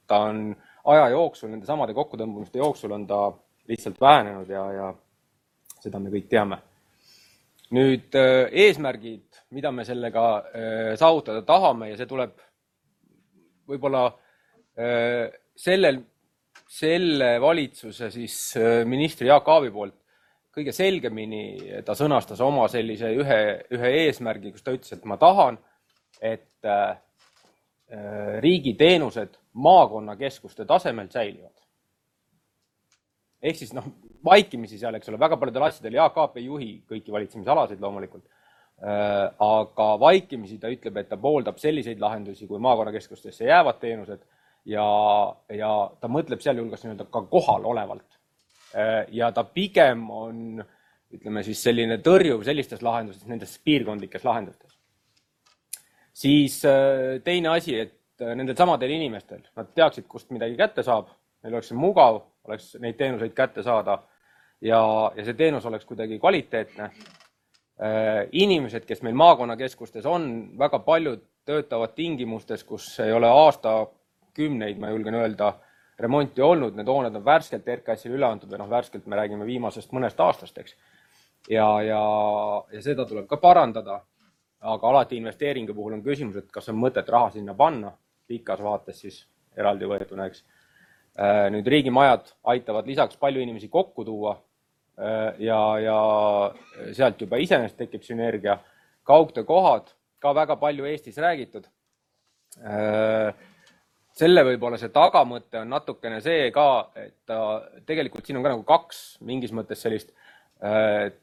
S6: ta on aja jooksul, nende samade kokkutõmbumiste jooksul on ta lihtsalt vähenenud ja seda me kõik teame. Nüüd eesmärgid, mida me sellega saavutada tahame ja see tuleb võib-olla selle valitsuse siis ministri Jaak Aabi poolt kõige selgemini ta sõnastas oma sellise ühe eesmärgi, kus ta ütles, et ma tahan, et riigi teenused maakonnakeskuste tasemel säilivad. Ehk siis vaikimisi seal, eks ole, väga paljudel asjadel Jaak Aab ei juhi kõiki valitsemisalasid loomulikult, aga vaikimisi ta ütleb, et ta pooldab selliseid lahendusi, kui maakonnakeskustesse jäävad teenused ja ta mõtleb sealhulgas nii-öelda ka kohal olevalt. Ja ta pigem on, ütleme siis, selline tõrjuv sellistes lahendustes, nendes piirkondlikes lahendustes. Siis teine asi, et nendel samadel inimestel, nad teaksid, kust midagi kätte saab, neil oleks see mugav, oleks neid teenuseid kätte saada ja see teenus oleks kuidagi kvaliteetne. Inimesed, kes meil maakonnakeskustes on, väga paljud töötavad tingimustes, kus ei ole aastakümneid, ma julgen öelda, remonti olnud, need hooned on värskelt RKS-ile üle antud või värskelt me räägime viimasest mõnest aastast, eks. Ja seda tuleb ka parandada, aga alati investeeringu puhul on küsimus, et kas on mõtet raha sinna panna, pikas vaates siis eraldi võetuna, eks. Nüüd riigimajad aitavad lisaks palju inimesi kokku tuua ja sealt juba iseenesest tekib sünergia. Kaugtöökohad, ka väga palju Eestis räägitud. Selle võib-olla see tagamõte on natukene see ka, et tegelikult siin on ka nagu kaks mingis mõttes sellist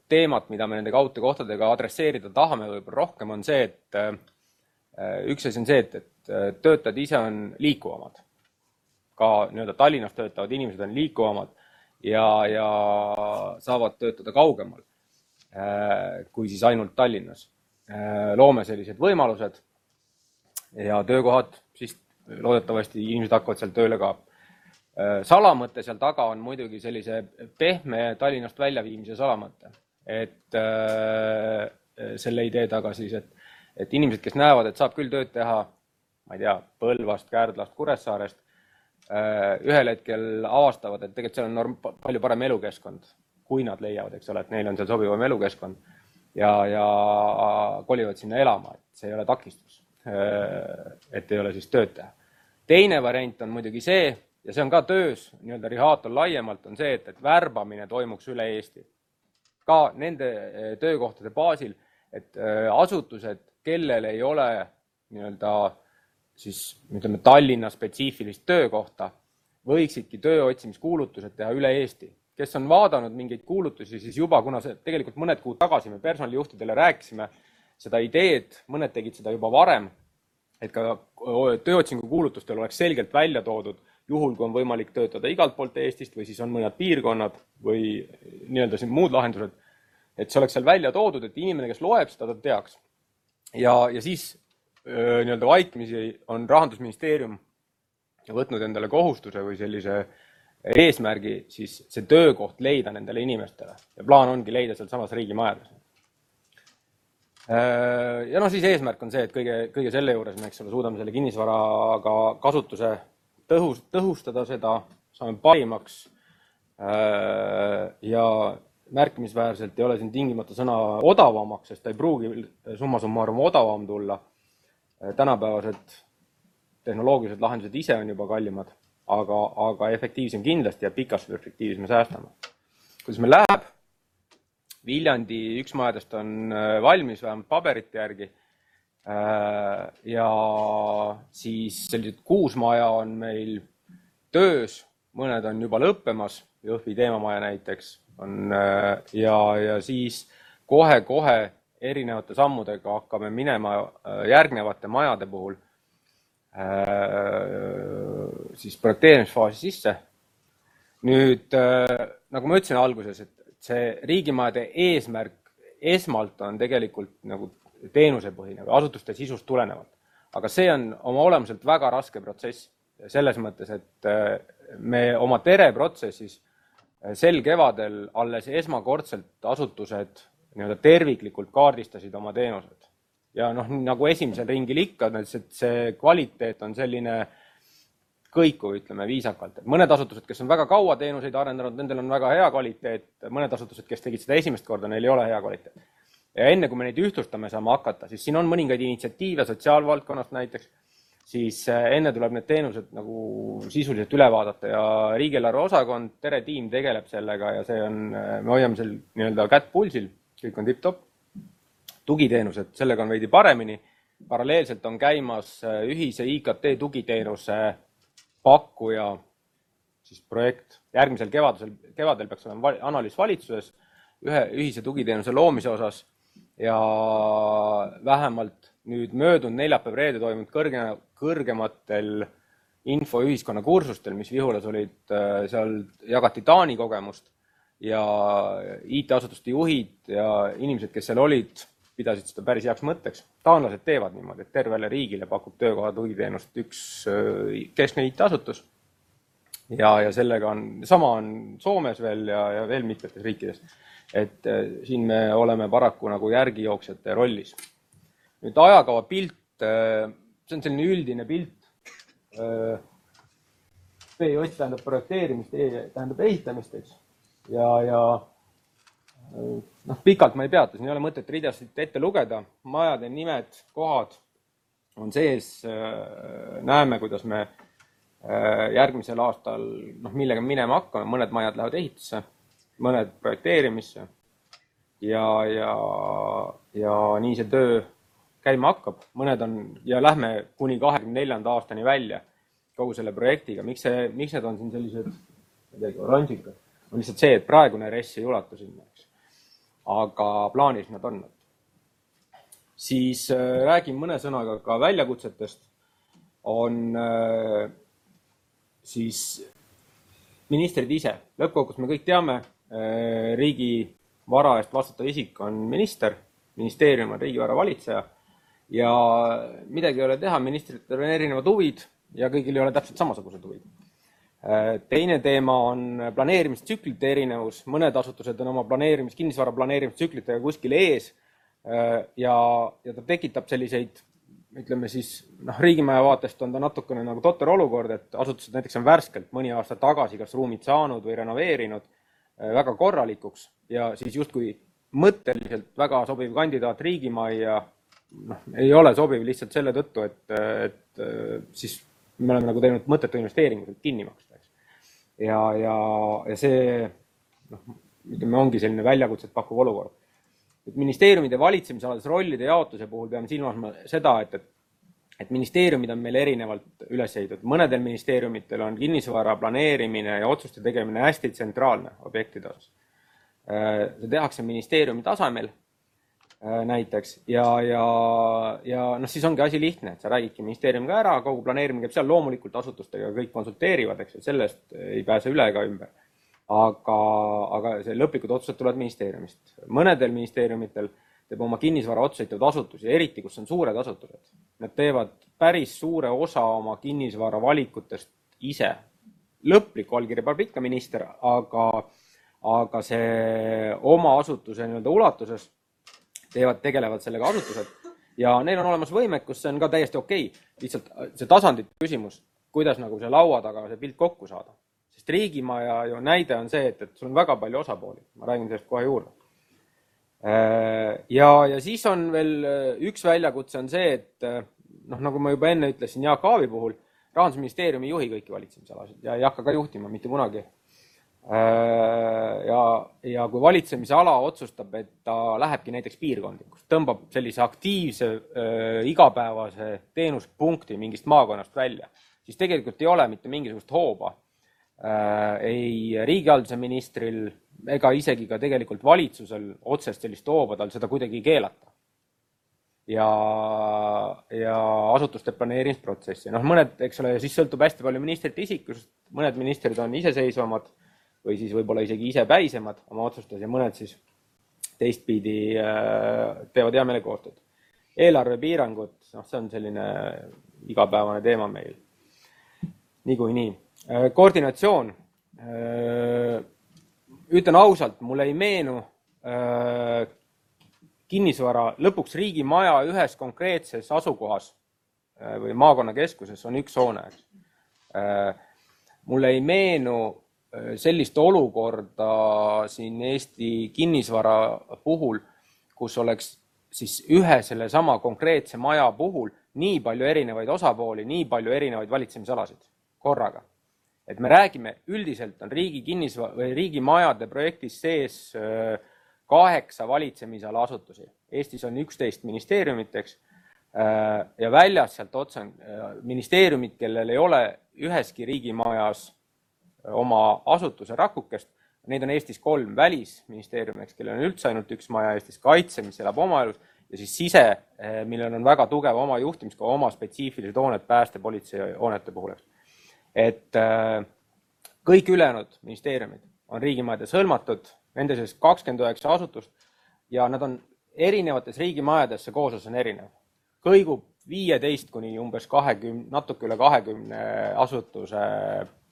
S6: teemat, mida me nende kaugtöökohtadega adresseerida tahame võib-olla rohkem, on see, et üks asi on see, et töötajad ise on liikuvamad. Ka nii-öelda Tallinnas töötavad inimesed on liikuvamad ja saavad töötada kaugemal kui siis ainult Tallinnas. Loome sellised võimalused ja töökohad, siis loodetavasti inimesed hakkavad seal tööle ka. Salamõte seal taga on muidugi sellise pehme Tallinnast väljaviimise salamõte. Et selle idee taga siis, et inimesed, kes näevad, et saab küll tööd teha, ma ei tea, Põlvast, Kärdlast, Kuressaarest, ühel hetkel avastavad, et tegelikult seal on palju parem elukeskkond, kui nad leiavad, eks ole, et neil on seal sobivam elukeskkond ja kolivad sinna elama, et see ei ole takistus, et ei ole siis tööd teha. Teine variant on muidugi see, ja see on ka töös, nii-öelda Rihaatol laiemalt on see, et värbamine toimuks üle Eesti. Ka nende töökohtade baasil, et asutused, kellel ei ole nii-öelda siis ütleme Tallinna spetsiifilist töökohta, võiksidki tööotsimiskuulutused teha üle Eesti. Kes on vaadanud mingeid kuulutusi, siis juba, kuna see tegelikult mõned kuud tagasi me personalijuhtidele rääkisime seda ideed, mõned tegid seda juba varem, et ka tööotsingu kuulutustel oleks selgelt välja toodud, juhul kui on võimalik töötada igalt poolt Eestist või siis on mõned piirkonnad või nii-öelda siin muud lahendused, et see oleks seal välja toodud, et inimene, kes loeb seda, ta teaks. Ja siis nii-öelda vaikimisi on Rahandusministeerium võtnud endale kohustuse või sellise eesmärgi siis see töökoht leida nendele inimestele. Ja plaan ongi leida seal samas riigimajades. Ja siis eesmärk on see, et kõige selle juures me suudame selle kinnisvaraga kasutuse tõhustada seda, saame parimaks ja märkimisväärselt ei ole siin tingimata sõna odavamaks, sest ta ei pruugi summa summarum odavam tulla. Tänapäevased tehnoloogilised lahendused ise on juba kallimad, aga efektiivsem kindlasti ja pikas perspektiivis me säästame. Kuidas meil läheb? Viljandi üks majadest on valmis vähemalt paberite järgi ja siis sellised 6 maja on meil töös, mõned on juba lõppemas, Jõhvi teemamaja näiteks on ja siis kohe erinevate sammudega hakkame minema järgnevate majade puhul siis projekteerimisfaasi sisse. Nüüd, nagu ma ütlesin alguses, et see riigimajade eesmärk esmalt on tegelikult nagu teenusepõhine või asutuste sisust tulenevalt. Aga see on oma olemuselt väga raske protsess selles mõttes, et me oma tereprotsessis sel kevadel alles esmakordselt asutused terviklikult kaardistasid oma teenused. Ja nagu esimesel ringil ikka, see kvaliteet on selline kõikuv, ütleme viisakalt. Mõned asutused, kes on väga kaua teenuseid arendanud, nendel on väga hea kvaliteet, mõned asutused, kes tegid seda esimest korda, neil ei ole hea kvaliteet. Ja enne, kui me neid ühtlustame saame hakata, siis siin on mõningaid initsiatiive sotsiaalvaldkonnast näiteks, siis enne tuleb need teenused nagu sisuliselt üle vaadata ja riigieelarve osakond, tere tiim tegeleb sellega ja see on, me hoiame seal nii-öelda kätt pulsil, kõik on tipp-topp. Tugiteenused, sellega on veidi paremini. Paralleelselt on käimas ühise IKT tugiteenuse pakkuja siis projekt. Järgmisel kevadel peaks olema analüüs valitsuses ühe ühise tugiteenuse loomise osas ja vähemalt nüüd möödunud neljapäev reede toimunud kõrgematel infoühiskonna kursustel, mis Vihulas olid, seal jagati Taani kogemust ja IT-asutuste juhid ja inimesed, kes seal olid, pidasid seda päris heaks mõtteks. Taanlased teevad niimoodi, et tervele riigile pakub töökoha tugiteenust üks keskne IT-asutus. Ja sellega on, sama on Soomes veel ja veel mitmetes riikides. Et siin me oleme paraku nagu järgijooksjate rollis. Nüüd ajakava pilt, see on selline üldine pilt. PJ tähendab projekteerimist, tähendab ehitamist, eks. Ja pikalt ma ei peata, siin ei ole mõtet ridasid ette lugeda. Majade nimed, kohad on sees. Näeme, kuidas me järgmisel aastal millega minema hakkame. Mõned majad lähevad ehitusse, mõned projekteerimisse ja nii see töö käima hakkab. Mõned on ja lähme kuni 24. aastani välja kogu selle projektiga. Miks need on siin sellised oranžikad? On lihtsalt see, et praegune RES ei ulatu sinna, eks. Aga plaanis nad on. Siis räägin mõne sõnaga ka väljakutsetest. On siis ministrid ise. Lõppkokkuvõttes me kõik teame, riigi vara eest vastutav isik on minister, ministeerium on riigivara valitseja ja midagi ei ole teha, ministritel on erinevad huvid ja kõigil ei ole täpselt samasugused huvid. Teine teema on planeerimistsüklite erinevus. Mõned asutused on oma kinnisvara planeerimistsüklitega kuskil ees ja ta tekitab selliseid, ütleme siis, riigimaja vaatest on ta natukene nagu totter olukord, et asutused näiteks on värskelt mõni aasta tagasi kas ruumid saanud või renoveerinud väga korralikuks ja siis justkui mõtteliselt väga sobiv kandidaat riigimajja ei ole sobiv lihtsalt selle tõttu, et siis me oleme nagu teinud mõttetu investeeringut kinni maksta. Ja see ütleme, ongi selline väljakutset pakkuv olukord. Ministeeriumide valitsemisalades rollide jaotuse puhul peame silmas seda, et ministeeriumid on meil erinevalt üles ehitatud. Mõnedel ministeeriumitel on kinnisvara planeerimine ja otsuste tegemine hästi tsentraalne objektide osas. See tehakse ministeeriumi tasemel näiteks ja siis ongi asi lihtne, et sa räägidki ministeeriumiga ära, kogu planeerimine käib seal, loomulikult asutustega kõik konsulteerivad, eks, sellest ei pääse üle ega ümber. Aga see lõplikud otsused tulevad ministeeriumist. Mõnedel ministeeriumitel teeb oma kinnisvara otsuseid asutusi, eriti kus on suured asutused. Nad teevad päris suure osa oma kinnisvara valikutest ise. Lõplikku allkirja peab ikka minister, aga see oma asutuse ulatuses tegelevad sellega asutused ja neil on olemas võimekus, see on ka täiesti okei. Lihtsalt see tasandite küsimus, kuidas nagu see laua taga see pilt kokku saada. Sest riigimaja ju näide on see, et sul on väga palju osapooli. Ma räägin sellest kohe juurde. Ja siis on veel üks väljakutse on see, et nagu ma juba enne ütlesin Jaak Aavi puhul, Rahandusministeeriumi ei juhi kõiki valitsemisalasid ja ei hakka ka juhtima mitte kunagi. Ja kui valitsemise ala otsustab, et ta lähebki näiteks piirkondlikust, tõmbab sellise aktiivse igapäevase teenuspunkti mingist maakonnast välja, siis tegelikult ei ole mitte mingisugust hooba ei riigihalduse ministril ega isegi ka tegelikult valitsusel otsest sellist hooba tal seda kuidagi keelata. Ja asutuste planeerimisprotsessi. Mõned, eks ole, siis sõltub hästi palju ministrite isikust, mõned ministrid on iseseisvamad või siis võib-olla isegi ise päisemad oma otsustes ja mõned siis teistpidi teevad hea meele koostööd. Eelarvepiirangud, see on selline igapäevane teema meil. Niikuinii. Koordinatsioon. Ütlen ausalt, mulle ei meenu kinnisvara lõpuks riigimaja ühes konkreetses asukohas või maakonnakeskuses on üks hoone. Mulle ei meenu sellist olukorda siin Eesti kinnisvara puhul, kus oleks siis ühe selle sama konkreetse maja puhul nii palju erinevaid osapooli, nii palju erinevaid valitsemisalasid korraga. Et me räägime, üldiselt on riigimajade projektis sees 8 valitsemisala asutusi. Eestis on 11 ministeeriumiteks ja väljas sealt otsa on ministeeriumid, kellel ei ole üheski riigimajas oma asutuse rakukest. Neid on Eestis 3 välisministeeriumiks, kellel on üldse ainult 1 maja, Eestis kaitse, mis elab oma elus, ja siis sise, millel on väga tugev oma juhtimiska, oma spetsiifilised hooned pääste, politsei hoonete puhul. Et kõik ülejäänud ministeeriumid on riigimajades hõlmatud, nende sees 29 asutust ja nad on erinevates riigimajades, see kooslus on erinev. Kõigub 15 kuni umbes 20, natuke üle 20 asutuse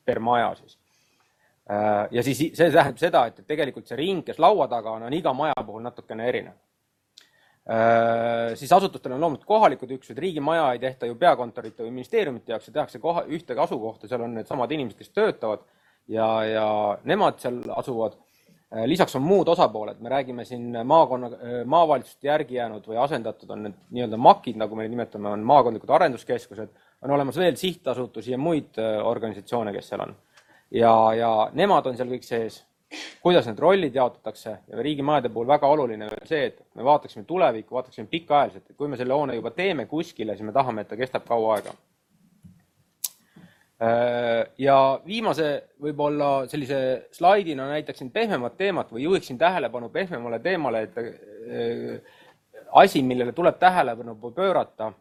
S6: per maja siis. Ja siis see tähendab seda, et tegelikult see ring, kes laua taga on iga maja puhul natukene erinev. Siis asutustel on loomulikult kohalikud üksused, riigimaja ei tehta ju peakontorite või ministeeriumite jaoks, tehakse ühte asukohta, seal on need samad inimesed, kes töötavad ja nemad seal asuvad. Lisaks on muud osapooled, me räägime siin maavalitsuste järgi jäänud või asendatud on need nii-öelda MAK-id, nagu me nimetame, on maakondlikud arenduskeskused, on olemas veel sihtasutusi ja muid organisatsioone, kes seal on. Ja nemad on seal kõik sees, kuidas need rollid jaotatakse ja riigimajade puhul väga oluline on see, et me vaataksime tulevikku, vaataksime pikaajaliselt, et kui me selle hoone juba teeme kuskile, siis me tahame, et ta kestab kaua aega. Ja viimase võib-olla sellise slaidina näitaksin pehmemat teemat või juhiksin tähelepanu pehmemale teemale, et asi, millele tuleb tähelepanu pöörata,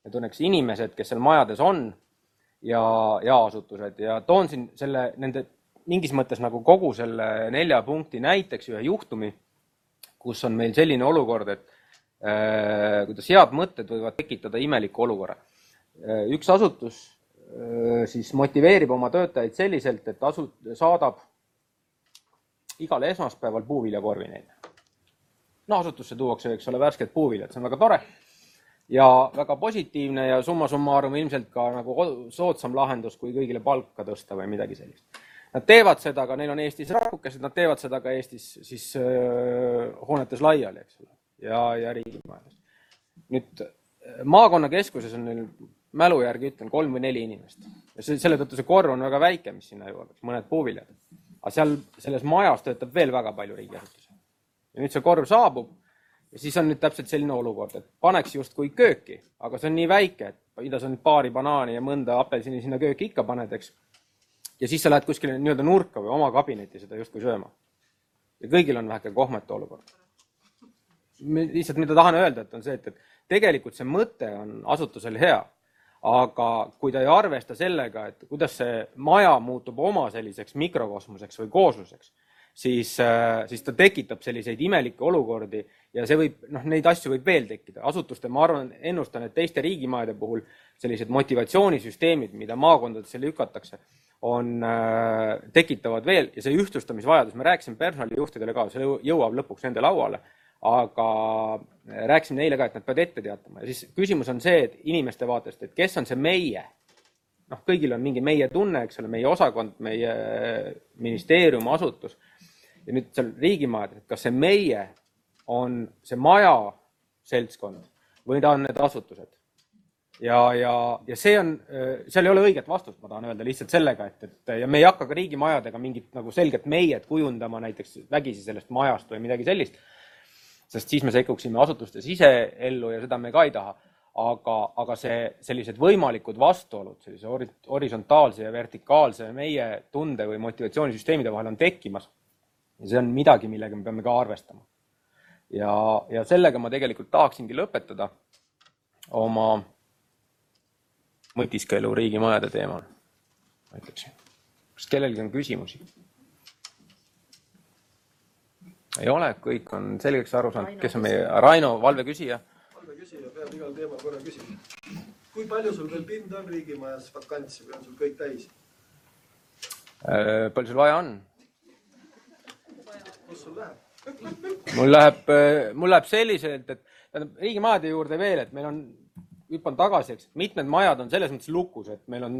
S6: need on inimesed, kes seal majades on ja asutused ja toon siin nende mingis mõttes nagu kogu selle 4 punkti näiteks ühe juhtumi, kus on meil selline olukord, et kuidas head mõtted võivad tekitada imeliku olukorra. Üks asutus siis motiveerib oma töötajaid selliselt, et saadab igal esmaspäeval puuviljakorvi neile. Asutusse tuuakse, eks ole, värsked puuviljad, see on väga tore ja väga positiivne ja summa summarum ilmselt ka nagu soodsam lahendus, kui kõigile palka tõsta või midagi sellist. Nad teevad seda, aga neil on Eestis rakukesed, nad teevad seda ka Eestis siis hoonetes laiali, eks ole, ja riigimajades. Nüüd maakonnakeskuses on neil mälu järgi ütlen 3 või 4 inimest. Ja selle tõttu see korv on väga väike, mis sinna jõuab, mõned puuviljad. Aga selles majas töötab veel väga palju riigiasutusi. Ja nüüd see korv saabub ja siis on nüüd täpselt selline olukord, et paneks justkui kööki, aga see on nii väike, et idas on paari banaani ja mõnda apelsini sinna kööki ikka panedeks. Ja siis sa lähed kuskile nii-öelda nurka või oma kabinetti seda justkui sööma. Ja kõigil on väheke kohmete olukord. Lihtsalt mida tahan öelda, et on see, et tegelikult see mõte on asutusel hea, aga kui ta ei arvesta sellega, et kuidas see maja muutub oma selliseks mikrokosmoseks või koosluseks, siis ta tekitab selliseid imelikke olukordi ja see võib, neid asju võib veel tekkida. Asutuste, ma arvan, ennustan, et teiste riigimajade puhul sellised motivatsioonisüsteemid, mida maakondadesse lükatakse, tekitavad veel ja see ühtlustamisvajadus, me rääkisime personalijuhtidele ka, see jõuab lõpuks nende lauale, aga rääkisime neile ka, et nad peavad ette teatama ja siis küsimus on see, et inimeste vaatest, et kes on see meie, kõigil on mingi meie tunne, eks ole, meie osakond, meie ministeerium, asutus ja nüüd seal riigimajad, et kas see meie on see maja seltskond või ta on need asutused. Ja see on, seal ei ole õiget vastust, ma tahan öelda lihtsalt sellega, et ja me ei hakka ka riigimajadega mingit nagu selget meiet kujundama näiteks vägisi sellest majast või midagi sellist, sest siis me sekkuksime asutuste siseellu ja seda me ka ei taha. Aga sellised võimalikud vastuolud, sellise horisontaalse ja vertikaalse meie tunde või motivatsioonisüsteemide vahel on tekkimas. Ja see on midagi, millega me peame ka arvestama. Ja sellega ma tegelikult tahaksingi lõpetada oma mõtiskelu riigimajade teemal. Kas kellelgi on küsimusi? Ei ole, kõik on selgeks aru saanud, kes on meie Raino valveküsija.
S3: Valveküsija peab igal teemal korra küsima. Kui palju sul veel pind on riigimajas vakantsi või on sul kõik täis?
S6: Palju sul vaja on?
S3: Kus sul läheb?
S6: Mul läheb selliselt, et riigimajade juurde veel, et meil on hüppan tagasi, eks mitmed majad on selles mõttes lukus, et meil on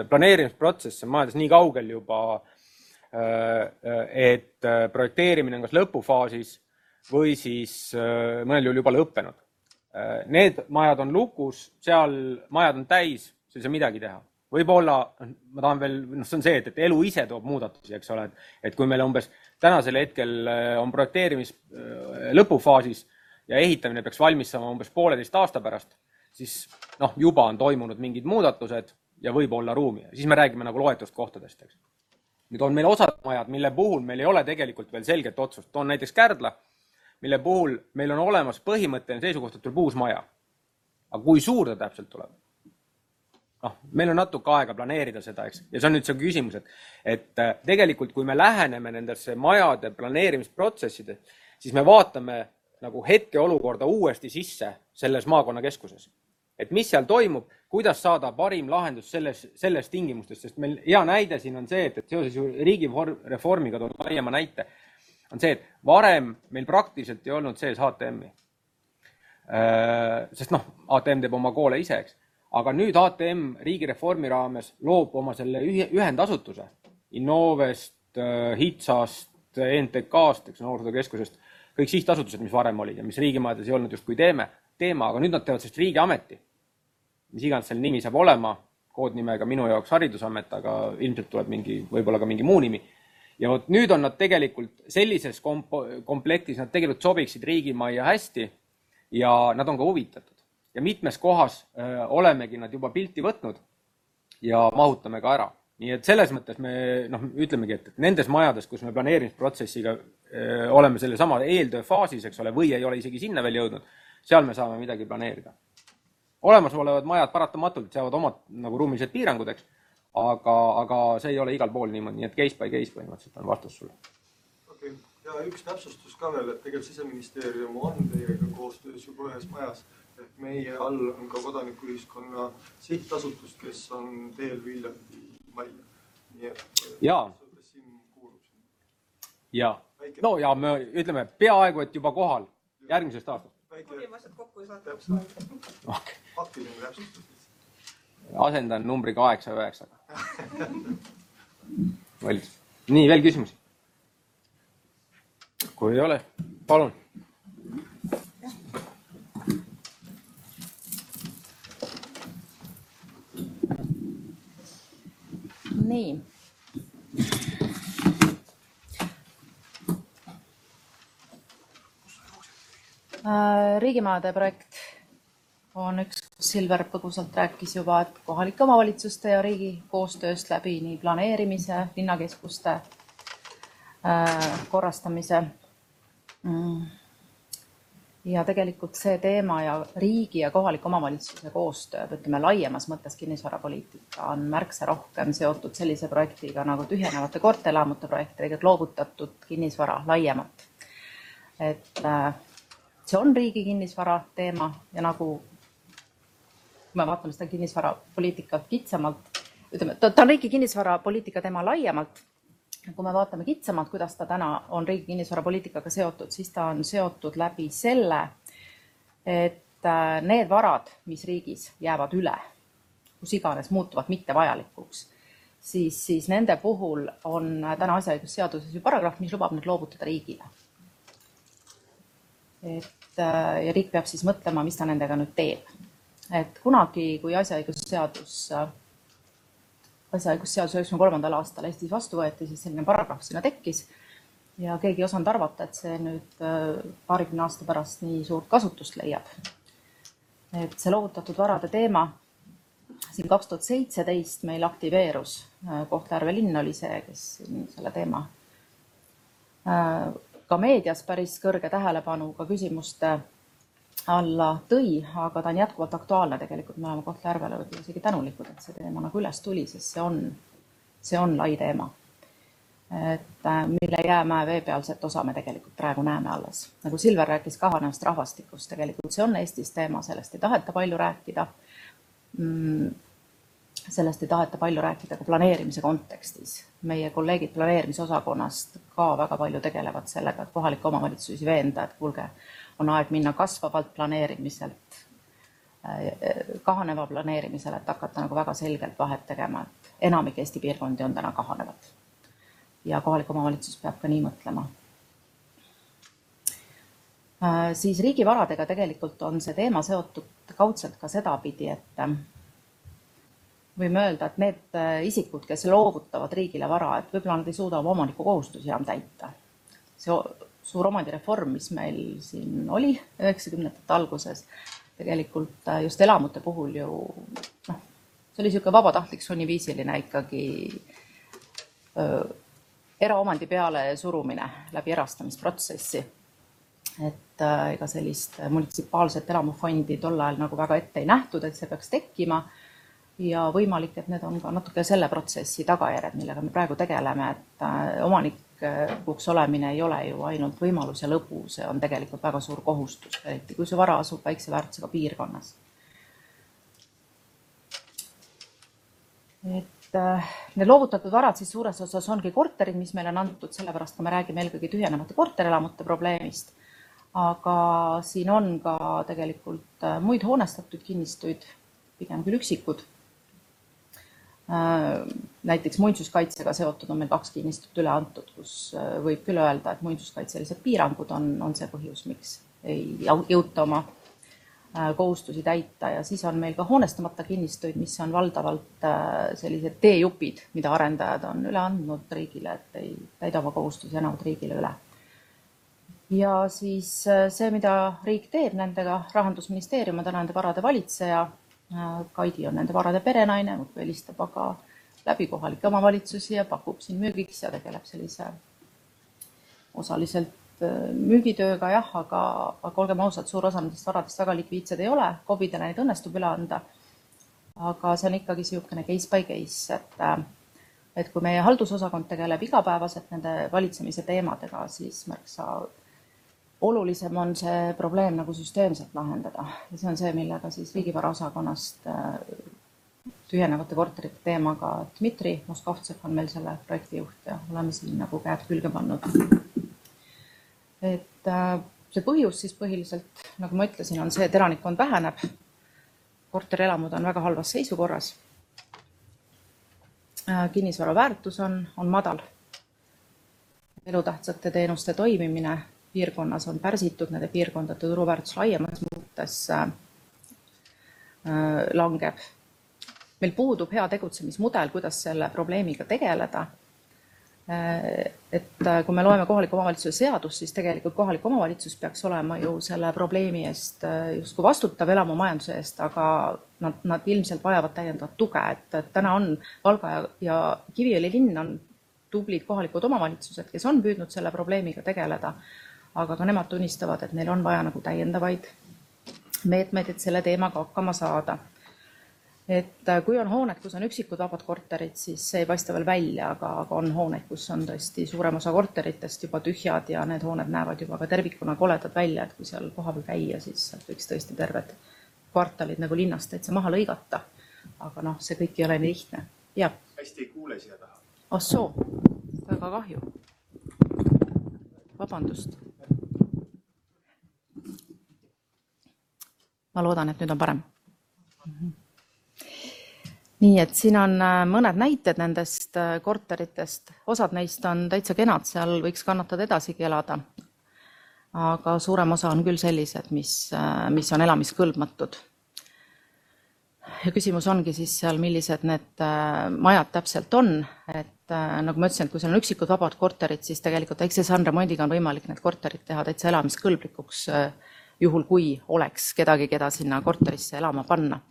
S6: planeerimisprotsess on majades nii kaugel juba, et projekteerimine on kas lõpufaasis või siis mõnel juhul juba lõppenud. Need majad on lukus, seal majad on täis, seal ei saa midagi teha. Võib-olla, ma tahan veel, see on see, et elu ise toob muudatusi, eks ole, et kui meil umbes tänasel hetkel on projekteerimis lõpufaasis ja ehitamine peaks valmis saama umbes 1,5 aasta pärast, siis juba on toimunud mingid muudatused ja võib olla ruumi. Siis me räägime nagu loetust kohtadest. Eks. Nüüd on meil osad majad, mille puhul meil ei ole tegelikult veel selget otsust. On näiteks Kärdla, mille puhul meil on olemas põhimõtteline seisukoht, et tuleb uus maja. Aga kui suur ta täpselt tuleb? Meil on natuke aega planeerida seda, eks. Ja see on nüüd see küsimus, et tegelikult kui me läheneme nendesse majade planeerimisprotsesside, siis me vaatame nagu hetkeolukorda uuesti sisse selles maakonnakeskuses. Et mis seal toimub, kuidas saada parim lahendus selles tingimustest, sest meil hea näide siin on see, et seoses riigireformiga toon laiema näite, on see, et varem meil praktiliselt ei olnud sees HTM-i. Sest HTM teeb oma koole ise, eks. Aga nüüd HTM riigireformi raames loob oma selle ühendasutuse Innovest, HITSast, NTK-st, noorsootöökeskusest, kõik sihtasutused, mis varem olid ja mis riigimajades ei olnud just kui teema, aga nüüd nad teevad sellest riigiameti. Mis iganes selle nimi saab olema, koodnimega minu jaoks haridusamet, aga ilmselt tuleb võib-olla ka mingi muu nimi. Ja nüüd on nad tegelikult sellises komplektis, nad tegelikult sobiksid riigimajja hästi ja nad on ka huvitatud. Ja mitmes kohas olemegi nad juba pilti võtnud ja mahutame ka ära. Nii et selles mõttes me ütlemegi, et nendes majades, kus me planeerimisprotsessiga oleme selle sama eeltöö faasis, eks ole, või ei ole isegi sinna veel jõudnud, seal me saame midagi planeerida. Olemasolevad majad paratamatult seavad omad nagu ruumilised piirangud, eks, aga see ei ole igal pool niimoodi, nii et case by case põhimõtteliselt on vastus sulle.
S3: Okay. Ja üks täpsustus ka veel, et tegelikult Siseministeerium on teiega koostöös juba ühes majas. Ehk meie all on ka kodanikuühiskonna sihtasutus, kes on teel Viljandi majja. Nii et siin kuulub.
S6: Ja. No ja me ütleme peaaegu, et juba kohal järgmisest aastast.
S3: Faktiline täpsustus.
S6: Asendan numbriga 8 ja 9. Nii, veel küsimusi? Kui ei ole, palun.
S1: Nii. Riigimajade projekt on üks, Silver põgusalt rääkis juba, et kohalike omavalitsuste ja riigi koostööst läbi nii planeerimise, linnakeskuste korrastamise. Ja tegelikult see teema ja riigi ja kohaliku omavalitsuse koostöö, ütleme laiemas mõttes kinnisvarapoliitika on märksa rohkem seotud sellise projektiga nagu tühjenevate kortelamute projektiga, loovutatud kinnisvara laiemalt. Et see on riigi kinnisvara teema ja nagu kui me vaatame seda kinnisvarapoliitikat kitsamalt, ütleme, ta on riigi kinnisvarapoliitika teema laiemalt. Kui me vaatame kitsamalt, kuidas ta täna on riigi kinnisvarapoliitikaga seotud, siis ta on seotud läbi selle, et need varad, mis riigis jäävad üle, kus iganes muutuvad mittevajalikuks, siis nende puhul on täna asjaõigusseaduses ju paragrahv, mis lubab need loovutada riigile. Ja riik peab siis mõtlema, mis ta nendega nüüd teeb. Et kunagi, kui asjaõigusseadus 93. aastal Eestis vastu võeti, siis selline paragrahv sinna tekkis ja keegi ei osanud arvata, et see nüüd 20 aasta pärast nii suurt kasutust leiab. Et see loovutatud varade teema siin 2017 meil aktiveerus. Kohtla-Järve linn oli see, kes selle teema ka meedias päris kõrge tähelepanuga küsimuste alla tõi, aga ta on jätkuvalt aktuaalne tegelikult. Me oleme Kohtla-Järvele võib-olla isegi tänulikud, et see teema nagu üles tuli, sest see on lai teema. Et mille jäämäe veepealset osa me tegelikult praegu näeme alles. Nagu Silver rääkis kahanevast rahvastikust, tegelikult see on Eestis teema, sellest ei taheta palju rääkida. Sellest ei taheta palju rääkida ka planeerimise kontekstis. Meie kolleegid planeerimisosakonnast ka väga palju tegelevad sellega, et kohalike omavalitsusi veenda, et kuulge, on aeg minna kasvavalt planeerimiselt kahaneva planeerimisele, et hakata nagu väga selgelt vahet tegema, et enamik Eesti piirkondi on täna kahanevad. Ja kohalik omavalitsus peab ka nii mõtlema. Siis riigivaradega tegelikult on see teema seotud kaudselt ka sedapidi, et võime öelda, et need isikud, kes loovutavad riigile vara, et võib-olla nad ei suuda oma omaniku kohustusi enam täita. See suur omandireform, mis meil siin oli 90ndate alguses, tegelikult just elamute puhul ju, see oli niisugune vabatahtlik sunniviisiline ikkagi eraomandi peale surumine läbi erastamisprotsessi. Et ega sellist munitsipaalset elamufondi tol ajal nagu väga ette ei nähtud, et see peaks tekkima ja võimalik, et need on ka natuke selle protsessi tagajärjed, millega me praegu tegeleme, et omanikuks olemine ei ole ju ainult võimalus ja lõbu, see on tegelikult väga suur kohustus, eriti kui see vara asub väikse väärtusega piirkonnas. Et need loovutatud varad siis suures osas ongi korterid, mis meile on antud, sellepärast ka me räägime eelkõige tühjenevate korterelamute probleemist, aga siin on ka tegelikult muid hoonestatud kinnistuid, pigem küll üksikud. Näiteks muinsuskaitsega seotud on meil 2 kinnistut üle antud, kus võib küll öelda, et muinsuskaitselised piirangud on see põhjus, miks ei jõuta oma kohustusi täita ja siis on meil ka hoonestamata kinnistuid, mis on valdavalt sellised teejupid, mida arendajad on üle andnud riigile, et ei täida oma kohustusi enam riigile üle. Ja siis see, mida riik teeb nendega, Rahandusministeerium on täna nende varade valitseja, Kaidi on nende varade perenaine, muudkui helistab aga läbi kohalike omavalitsusi ja pakub siin müügiks ja tegeleb sellise osaliselt müügitööga, jah, aga olgem ausad, suur osa nendest varadest väga likviidsed ei ole, KOV-idele neid õnnestub üle anda, aga see on ikkagi niisugune case by case, et kui meie haldusosakond tegeleb igapäevaselt nende valitsemise teemadega, siis märksa olulisem on see probleem nagu süsteemselt lahendada ja see on see, millega siis riigivara osakonnast tühjenevate korterite teemaga Dmitri Moskovtsev on meil selle projekti juht ja oleme siin nagu käed külge pannud. Et see põhjus siis põhiliselt, nagu ma ütlesin, on see, et elanikkond väheneb, korterelamud on väga halvas seisukorras, kinnisvara väärtus on madal, elutähtsate teenuste toimimine piirkonnas on pärsitud, nende piirkondade turuväärtus laiemas mõttes langeb. Meil puudub hea tegutsemismudel, kuidas selle probleemiga tegeleda. Et kui me loeme kohaliku omavalitsuse seadust, siis tegelikult kohalik omavalitsus peaks olema ju selle probleemi eest justkui vastutav elamumajanduse eest, aga nad ilmselt vajavad täiendavat tuge, et täna on Valga ja Kiviõli linn on tublid kohalikud omavalitsused, kes on püüdnud selle probleemiga tegeleda, aga ka nemad tunnistavad, et neil on vaja nagu täiendavaid meetmeid, et selle teemaga hakkama saada. Et kui on hooned, kus on üksikud vabad korterid, siis see ei paista veel välja, aga on hooneid, kus on tõesti suurem osa korteritest juba tühjad ja need hooned näevad juba ka tervikuna koledad välja, et kui seal kohapeal käia, siis võiks tõesti terved kvartalid nagu linnast täitsa maha lõigata. Aga see kõik ei ole nii lihtne. Ja.
S7: Hästi ei kuule siia taha.
S1: Ossoo, väga kahju. Vabandust. Ma loodan, et nüüd on parem. Nii, et siin on mõned näited nendest korteritest. Osad neist on täitsa kenad, seal võiks kannatada edasigi elada. Aga suurem osa on küll sellised, mis on elamiskõlbmatud. Ja küsimus ongi siis seal, millised need majad täpselt on. Et nagu ma ütlesin, et kui seal on üksikud vabad korterid, siis tegelikult väikse remondiga on võimalik need korterid teha täitsa elamiskõlblikuks, juhul kui oleks kedagi, keda sinna korterisse elama panna.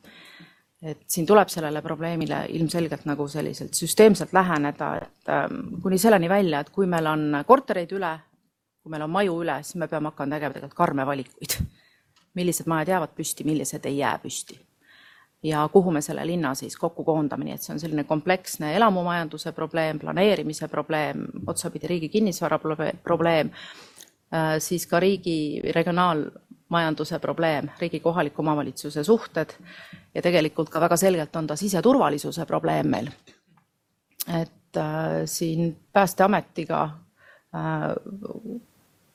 S1: Et siin tuleb sellele probleemile ilmselgelt nagu selliselt süsteemselt läheneda, et kuni selleni välja, et kui meil on kortereid üle, kui meil on maju üle, siis me peame hakkama tegema tegelikult karme valikuid. Millised majad jäävad püsti, millised ei jää püsti. Ja kuhu me selle linna siis kokku koondame, nii et see on selline kompleksne elamumajanduse probleem, planeerimise probleem, otsapidi riigi kinnisvara probleem, siis ka riigi regionaalmajanduse probleem, riigi kohaliku omavalitsuse suhted ja tegelikult ka väga selgelt on ta siseturvalisuse probleem meil. Et siin Päästeametiga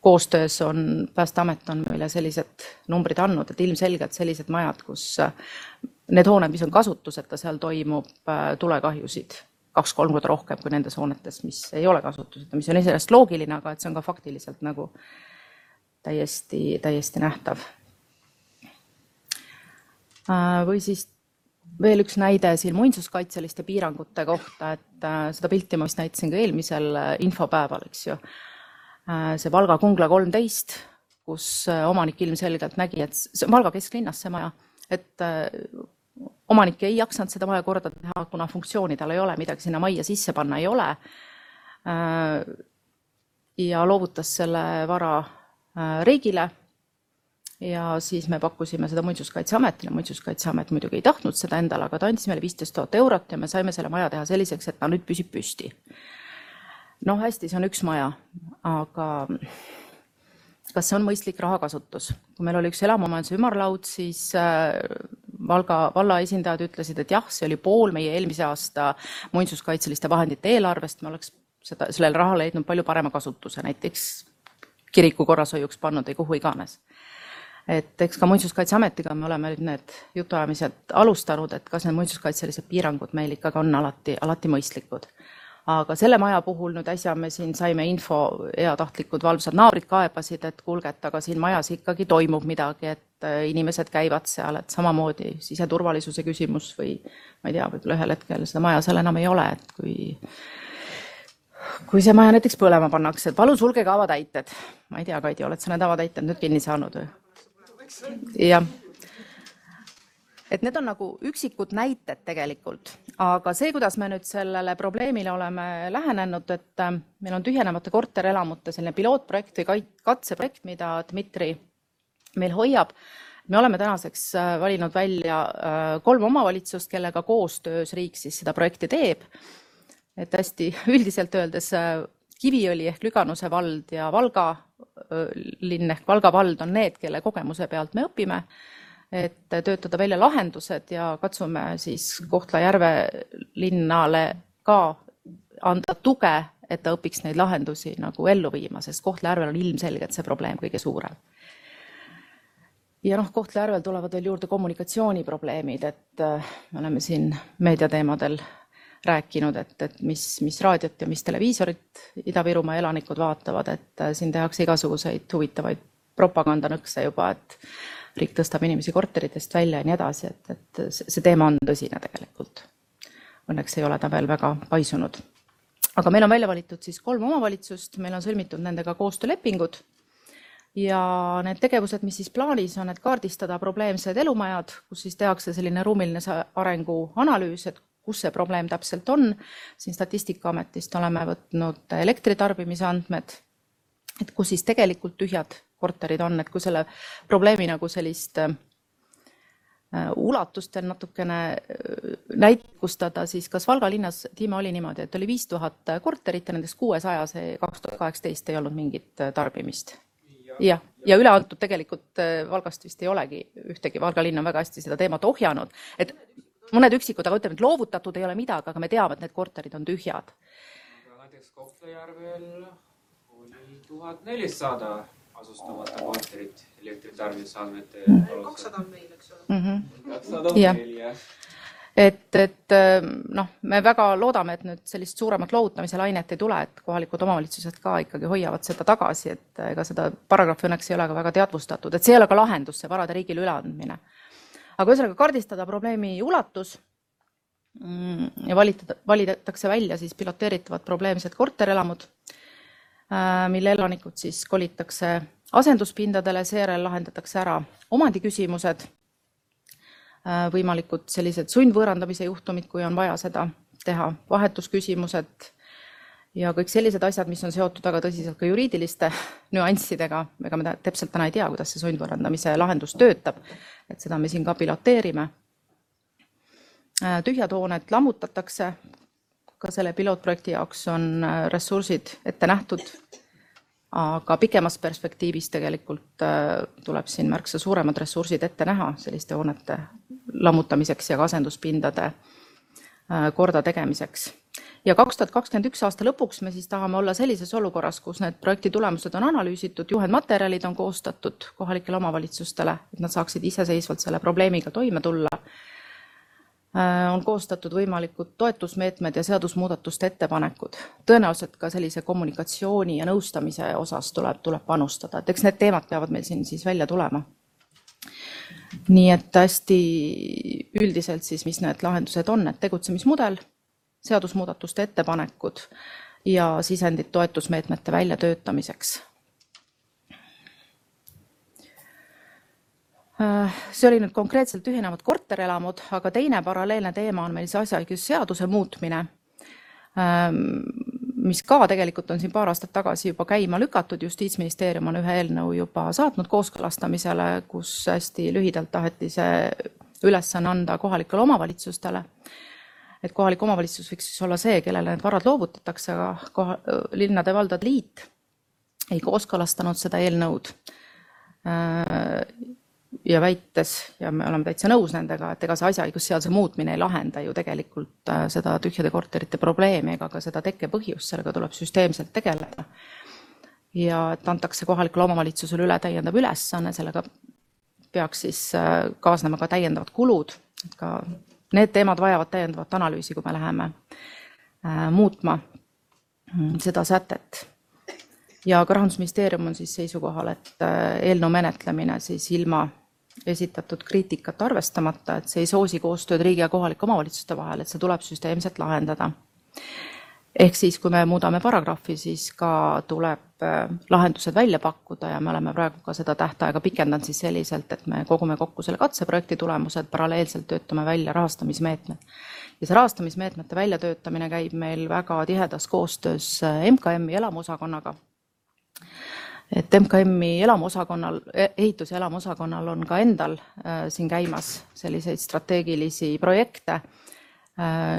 S1: koostöös on Päästeamet on meile sellised numbrid andnud, et ilmselgelt sellised majad, kus need hooned, mis on kasutuseta, seal toimub tulekahjusid 2-3 korda rohkem kui nendes hoonetes, mis ei ole kasutuseta, mis on iseenesest loogiline, aga et see on ka faktiliselt nagu täiesti nähtav. Või siis veel üks näide siin muinsuskaitseliste piirangute kohta, et seda pilti ma vist näitasin ka eelmisel infopäeval, eks ju. See Valga Kungla 13, kus omanik ilmselgelt nägi, et see on Valga kesklinnas see maja, et omanik ei jaksanud seda maja korda teha, kuna funktsiooni tal ei ole, midagi sinna majja sisse panna ei ole. Ja loovutas selle vara riigile ja siis me pakkusime seda Muinsuskaitseametile. Muinsuskaitseamet muidugi ei tahtnud seda endale, aga ta andis meile 15 000 eurot ja me saime selle maja teha selliseks, et ta nüüd püsib püsti. No hästi, see on üks maja, aga kas see on mõistlik rahakasutus? Kui meil oli üks elamumajanduse ümarlaud, siis Valga valla esindajad ütlesid, et jah, see oli pool meie eelmise aasta muinsuskaitseliste vahendite eelarvest, me oleks sellele rahale leidnud palju parema kasutuse, näiteks kiriku korrashoiuks pannud või kuhu iganes. Et eks ka Muinsuskaitseametiga me oleme nüüd need jutuajamised alustanud, et kas need muinsuskaitselised piirangud meil ikkagi on alati mõistlikud. Aga selle maja puhul nüüd äsja me siin saime info, heatahtlikud valvsad naabrid kaebasid, et kuulget, aga siin majas ikkagi toimub midagi, et inimesed käivad seal, et samamoodi siseturvalisuse küsimus või ma ei tea, võib-olla ühel hetkel seda maja seal enam ei ole, et kui see maja näiteks põlema pannakse, et palun sulgege avatäited. Ma ei tea, Kaidi, oled sa need avatäited nüüd kinni saanud või? Jah. Et need on nagu üksikud näited tegelikult, aga see, kuidas me nüüd sellele probleemile oleme lähenenud, et meil on tühjenemata korterelamute selline pilootprojekt või katseprojekt, mida Dmitri meil hoiab. Me oleme tänaseks valinud välja 3 omavalitsust, kellega koostöös riik siis seda projekti teeb. Et hästi üldiselt öeldes Kiviõli ehk Lüganuse vald ja Valga linn ehk Valga vald on need, kelle kogemuse pealt me õpime, et töötada välja lahendused ja katsume siis Kohtla-Järve linnale ka anda tuge, et ta õpiks neid lahendusi nagu ellu viima, sest Kohtla-Järvel on ilmselgelt see probleem kõige suurem. Ja Kohtla-Järvel tulevad veel juurde kommunikatsiooniprobleemid, et me oleme siin meediateemadel rääkinud, et mis raadiot ja mis televiisorit Ida-Virumaa elanikud vaatavad, et siin tehakse igasuguseid huvitavaid propagandanõkse juba, et riik tõstab inimesi korteritest välja ja nii edasi, et see teema on tõsine tegelikult. Õnneks ei ole ta veel väga paisunud. Aga meil on välja valitud siis 3 omavalitsust, meil on sõlmitud nendega koostöölepingud ja need tegevused, mis siis plaanis on, et kaardistada probleemsed elumajad, kus siis tehakse selline ruumiline arengu analüüs, et kus see probleem täpselt on. Siin Statistikaametist oleme võtnud elektritarbimise andmed, et kus siis tegelikult tühjad korterid on, et kui selle probleemi nagu sellist ulatustel natukene näitkustada, siis kas Valga linnas, Tiima, oli niimoodi, et oli 5000 korterit ja nendest 600 see 2018 ei olnud mingit tarbimist. Ja üle antud tegelikult Valgast vist ei olegi ühtegi, Valga linn on väga hästi seda teemat ohjanud, et mõned üksikud, aga ütleme, et loovutatud ei ole midagi, aga me teame, et need korterid on tühjad.
S7: Näiteks Kohtla-Järvel oli 1400 asustamata korterit elektritarbimise andmete.
S5: 200 on meil, eks ole.
S7: 200 on meil, jah.
S1: Et me väga loodame, et nüüd sellist suuremat loovutamise lainet ei tule, et kohalikud omavalitsused ka ikkagi hoiavad seda tagasi, et ega seda paragrahvi õnneks ei ole ka väga teadvustatud, et see ei ole ka lahendus, see varade riigile üleandmine. Aga ühesõnaga kaardistada probleemi ulatus ja valitakse välja siis piloteeritavad probleemsed korterelamud, mille elanikud siis kolitakse asenduspindadele, seejärel lahendatakse ära omandiküsimused, võimalikud sellised sundvõõrandamise juhtumid, kui on vaja seda teha, vahetusküsimused ja kõik sellised asjad, mis on seotud väga tõsiselt ka juriidiliste nüanssidega. Ega me täpselt täna ei tea, kuidas see sundvõõrandamise lahendus töötab, et seda me siin ka piloteerime. Tühjad hooned lammutatakse, ka selle pilootprojekti jaoks on ressursid ette nähtud, aga pikemas perspektiivis tegelikult tuleb siin märksa suuremad ressursid ette näha selliste hoonete lammutamiseks ja ka asenduspindade korda tegemiseks. ja 2021 aasta lõpuks me siis tahame olla sellises olukorras, kus need projekti tulemused on analüüsitud, juhendmaterjalid on koostatud kohalikele omavalitsustele, et nad saaksid iseseisvalt selle probleemiga toime tulla. On koostatud võimalikud toetusmeetmed ja seadusmuudatuste ettepanekud. Tõenäoliselt ka sellise kommunikatsiooni ja nõustamise osas tuleb panustada, et eks need teemad peavad meil siin siis välja tulema. Nii et hästi üldiselt siis, mis need lahendused on, et tegutsemismudel, seadusmuudatuste ettepanekud ja sisendid toetusmeetmete väljatöötamiseks. See oli nüüd konkreetselt ühinevad korterelamud, aga teine paralleelne teema on meil see asjaõigusseaduse muutmine, mis ka tegelikult on siin paar aastat tagasi juba käima lükatud. Justiitsministeerium on ühe eelnõu juba saatnud kooskõlastamisele, kus hästi lühidalt taheti see ülesanne anda kohalikele omavalitsustele. Et kohalik omavalitsus võiks siis olla see, kellele need varad loovutatakse, aga linnade valdade liit ei kooskõlastanud seda eelnõud ja väites, ja me oleme täitsa nõus nendega, et ega see asjaõigusseaduse muutmine ei lahenda ju tegelikult seda tühjade korterite probleemi ega ka seda tekkepõhjust, sellega tuleb süsteemselt tegeleda. Ja et antakse kohalikule omavalitsusele üle täiendav ülesanne, sellega peaks siis kaasnema ka täiendavad kulud, et ka need teemad vajavad täiendavat analüüsi, kui me läheme muutma seda sätet. Ja ka Rahandusministeerium on siis seisukohal, et eelnõu menetlemine siis ilma esitatud kriitikat arvestamata, et see ei soosi koostööd riigi ja kohalike omavalitsuste vahel, et see tuleb süsteemselt lahendada. Ehk siis, kui me muudame paragrahvi, siis ka tuleb lahendused välja pakkuda ja me oleme praegu ka seda tähtaega pikendanud siis selliselt, et me kogume kokku selle katseprojekti tulemused, paralleelselt töötame välja rahastamismeetmed. Ja see rahastamismeetmete väljatöötamine käib meil väga tihedas koostöös MKM-i elamuosakonnaga. Et MKM-i ehitus- ja elamuosakonnal on ka endal siin käimas selliseid strateegilisi projekte,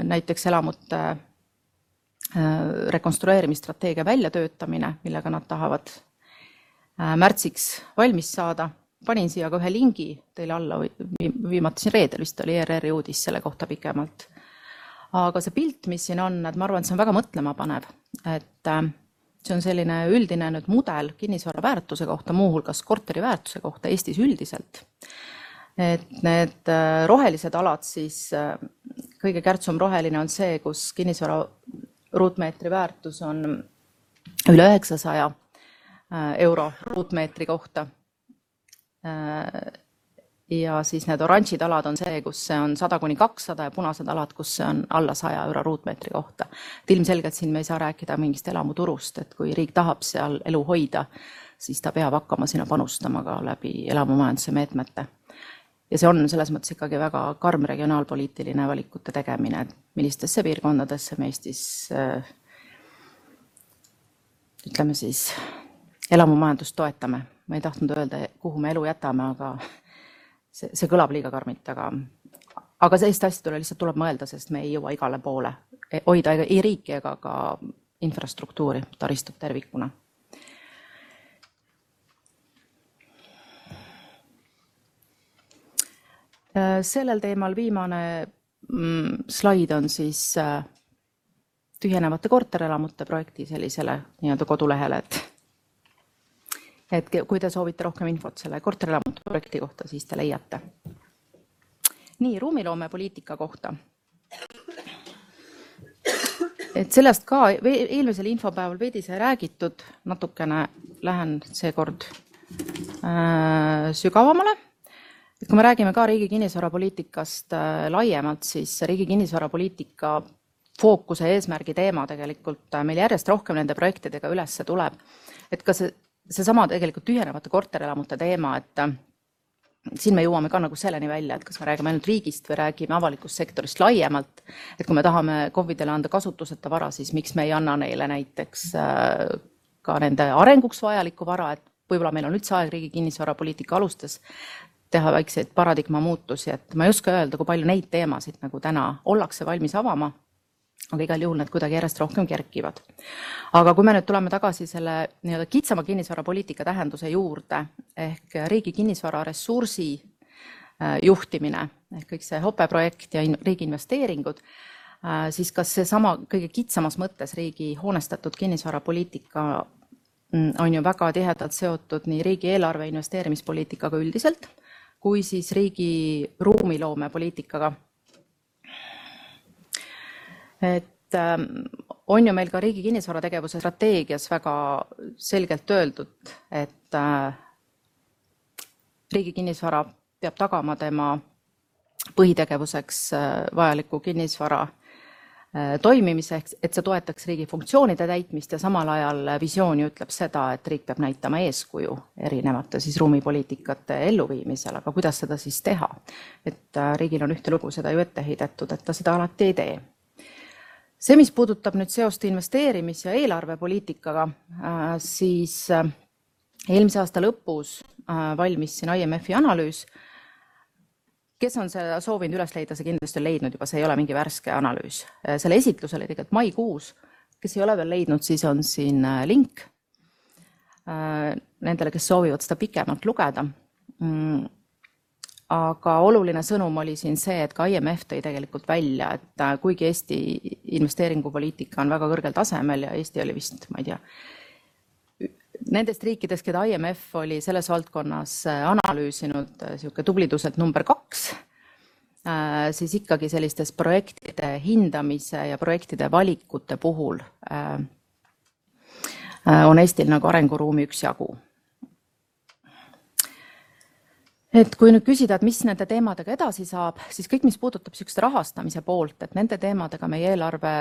S1: näiteks elamute rekonstrueerimisstrateegia väljatöötamine, millega nad tahavad märtsiks valmis saada. Panin siia ka ühe lingi teile alla, viimati siin reedel vist oli ERR-i uudis selle kohta pikemalt. Aga see pilt, mis siin on, et ma arvan, et see on väga mõtlema panev, et see on selline üldine nüüd mudel kinnisvara väärtuse kohta, muuhulgas korteri väärtuse kohta Eestis üldiselt. Et need rohelised alad siis, kõige kärtsum roheline on see, kus kinnisvara ruutmeetri väärtus on üle 900 euro ruutmeetri kohta. Ja siis need oranžid alad on see, kus see on 100–200 ja punased alad, kus see on alla 100 euro ruutmeetri kohta. Et ilmselgelt siin me ei saa rääkida mingist elamuturust, et kui riik tahab seal elu hoida, siis ta peab hakkama sinna panustama ka läbi elamumajanduse meetmete. Ja see on selles mõttes ikkagi väga karm regionaalpoliitiline valikute tegemine, et millistesse piirkondadesse me Eestis, ütleme siis, elamumajandust toetame. Ma ei tahtnud öelda, kuhu me elu jätame, aga see kõlab liiga karmilt, aga sellist asjadele lihtsalt tuleb mõelda, sest me ei jõua igale poole hoida ei riiki ega ka infrastruktuuri, taristut tervikuna. Sellel teemal viimane slaid on siis tühjenevate korterelamute projekti sellisele nii-öelda kodulehele, et kui te soovite rohkem infot selle korterelamute projekti kohta, siis te leiate. Nii, ruumiloome poliitika kohta. Et sellest ka eelmisel infopäeval veidi sai räägitud, natukene lähen seekord sügavamale. Et kui me räägime ka riigi kinnisvarapoliitikast laiemalt, siis riigi kinnisvarapoliitika fookuse eesmärgi teema tegelikult meil järjest rohkem nende projektidega üles tuleb. Et ka seesama tegelikult tühjenevate korterelamute teema, et siin me jõuame ka nagu selleni välja, et kas me räägime ainult riigist või räägime avalikust sektorist laiemalt, et kui me tahame KOV-idele anda kasutuseta vara, siis miks me ei anna neile näiteks ka nende arenguks vajalikku vara, et võib-olla meil on üldse aeg riigi kinnisvarapoliitika alustes teha väikseid paradigma muutusi, et ma ei oska öelda, kui palju neid teemasid nagu täna ollakse valmis avama, aga igal juhul need kuidagi järjest rohkem kerkivad. Aga kui me nüüd tuleme tagasi selle nii-öelda kitsama kinnisvarapoliitika tähenduse juurde, ehk riigi kinnisvara ressursi juhtimine, ehk kõik see HOPE projekt ja riigi investeeringud, siis kas seesama kõige kitsamas mõttes riigi hoonestatud kinnisvarapoliitika on ju väga tihedalt seotud nii riigieelarve investeerimispoliitikaga üldiselt, kui siis riigi ruumiloomepoliitikaga. Et on ju meil ka riigi kinnisvarategevuse strateegias väga selgelt öeldud, et riigi kinnisvara peab tagama tema põhitegevuseks vajaliku kinnisvara toimimiseks, et see toetaks riigi funktsioonide täitmist ja samal ajal visioon ütleb seda, et riik peab näitama eeskuju erinevate siis ruumipoliitikate elluviimisel, aga kuidas seda siis teha? Et riigil on ühtelugu seda ju ette heidetud, et ta seda alati ei tee. See, mis puudutab nüüd seost investeerimis- ja eelarvepoliitikaga, siis eelmise aasta lõpus valmis siin IMF-i analüüs. Kes on seda soovinud üles leida, see kindlasti on leidnud juba, see ei ole mingi värske analüüs. Selle esitlus oli tegelikult maikuus. Kes ei ole veel leidnud, siis on siin link nendele, kes soovivad seda pikemalt lugeda. Aga oluline sõnum oli siin see, et ka IMF tõi tegelikult välja, et kuigi Eesti investeeringupoliitika on väga kõrgel tasemel ja Eesti oli vist, ma ei tea, nendest riikidest, keda IMF oli selles valdkonnas analüüsinud tubliduselt number 2, siis ikkagi sellistes projektide hindamise ja projektide valikute puhul on Eestil nagu arenguruumi üksjagu. Et kui nüüd küsida, et mis nende teemadega edasi saab, siis kõik, mis puudutab sellist rahastamise poolt, et nende teemadega meie eelarve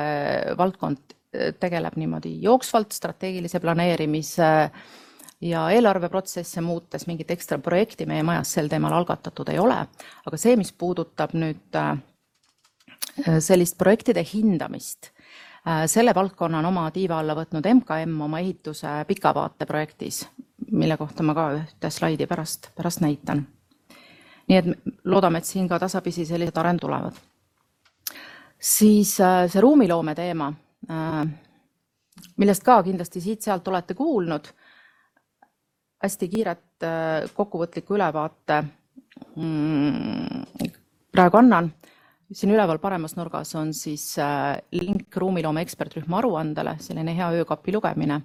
S1: valdkond tegeleb niimoodi jooksvalt, strateegilise planeerimise ja eelarveprotsesse muutes, mingit ekstra projekti meie majas sel teemal algatatud ei ole. Aga see, mis puudutab nüüd sellist projektide hindamist, selle valdkonna on oma tiiva alla võtnud MKM oma ehituse pikavaate projektis, mille kohta ma ka ühte slaidi pärast näitan. Nii et loodame, et siin ka tasapisi sellised arend tulevad. Siis see ruumiloome teema, millest ka kindlasti siit-sealt olete kuulnud. Hästi kiiret kokkuvõtliku ülevaate praegu annan. Siin üleval paremas nurgas on siis link ruumiloome ekspertrühma aruandele, selline hea öökapi lugemine.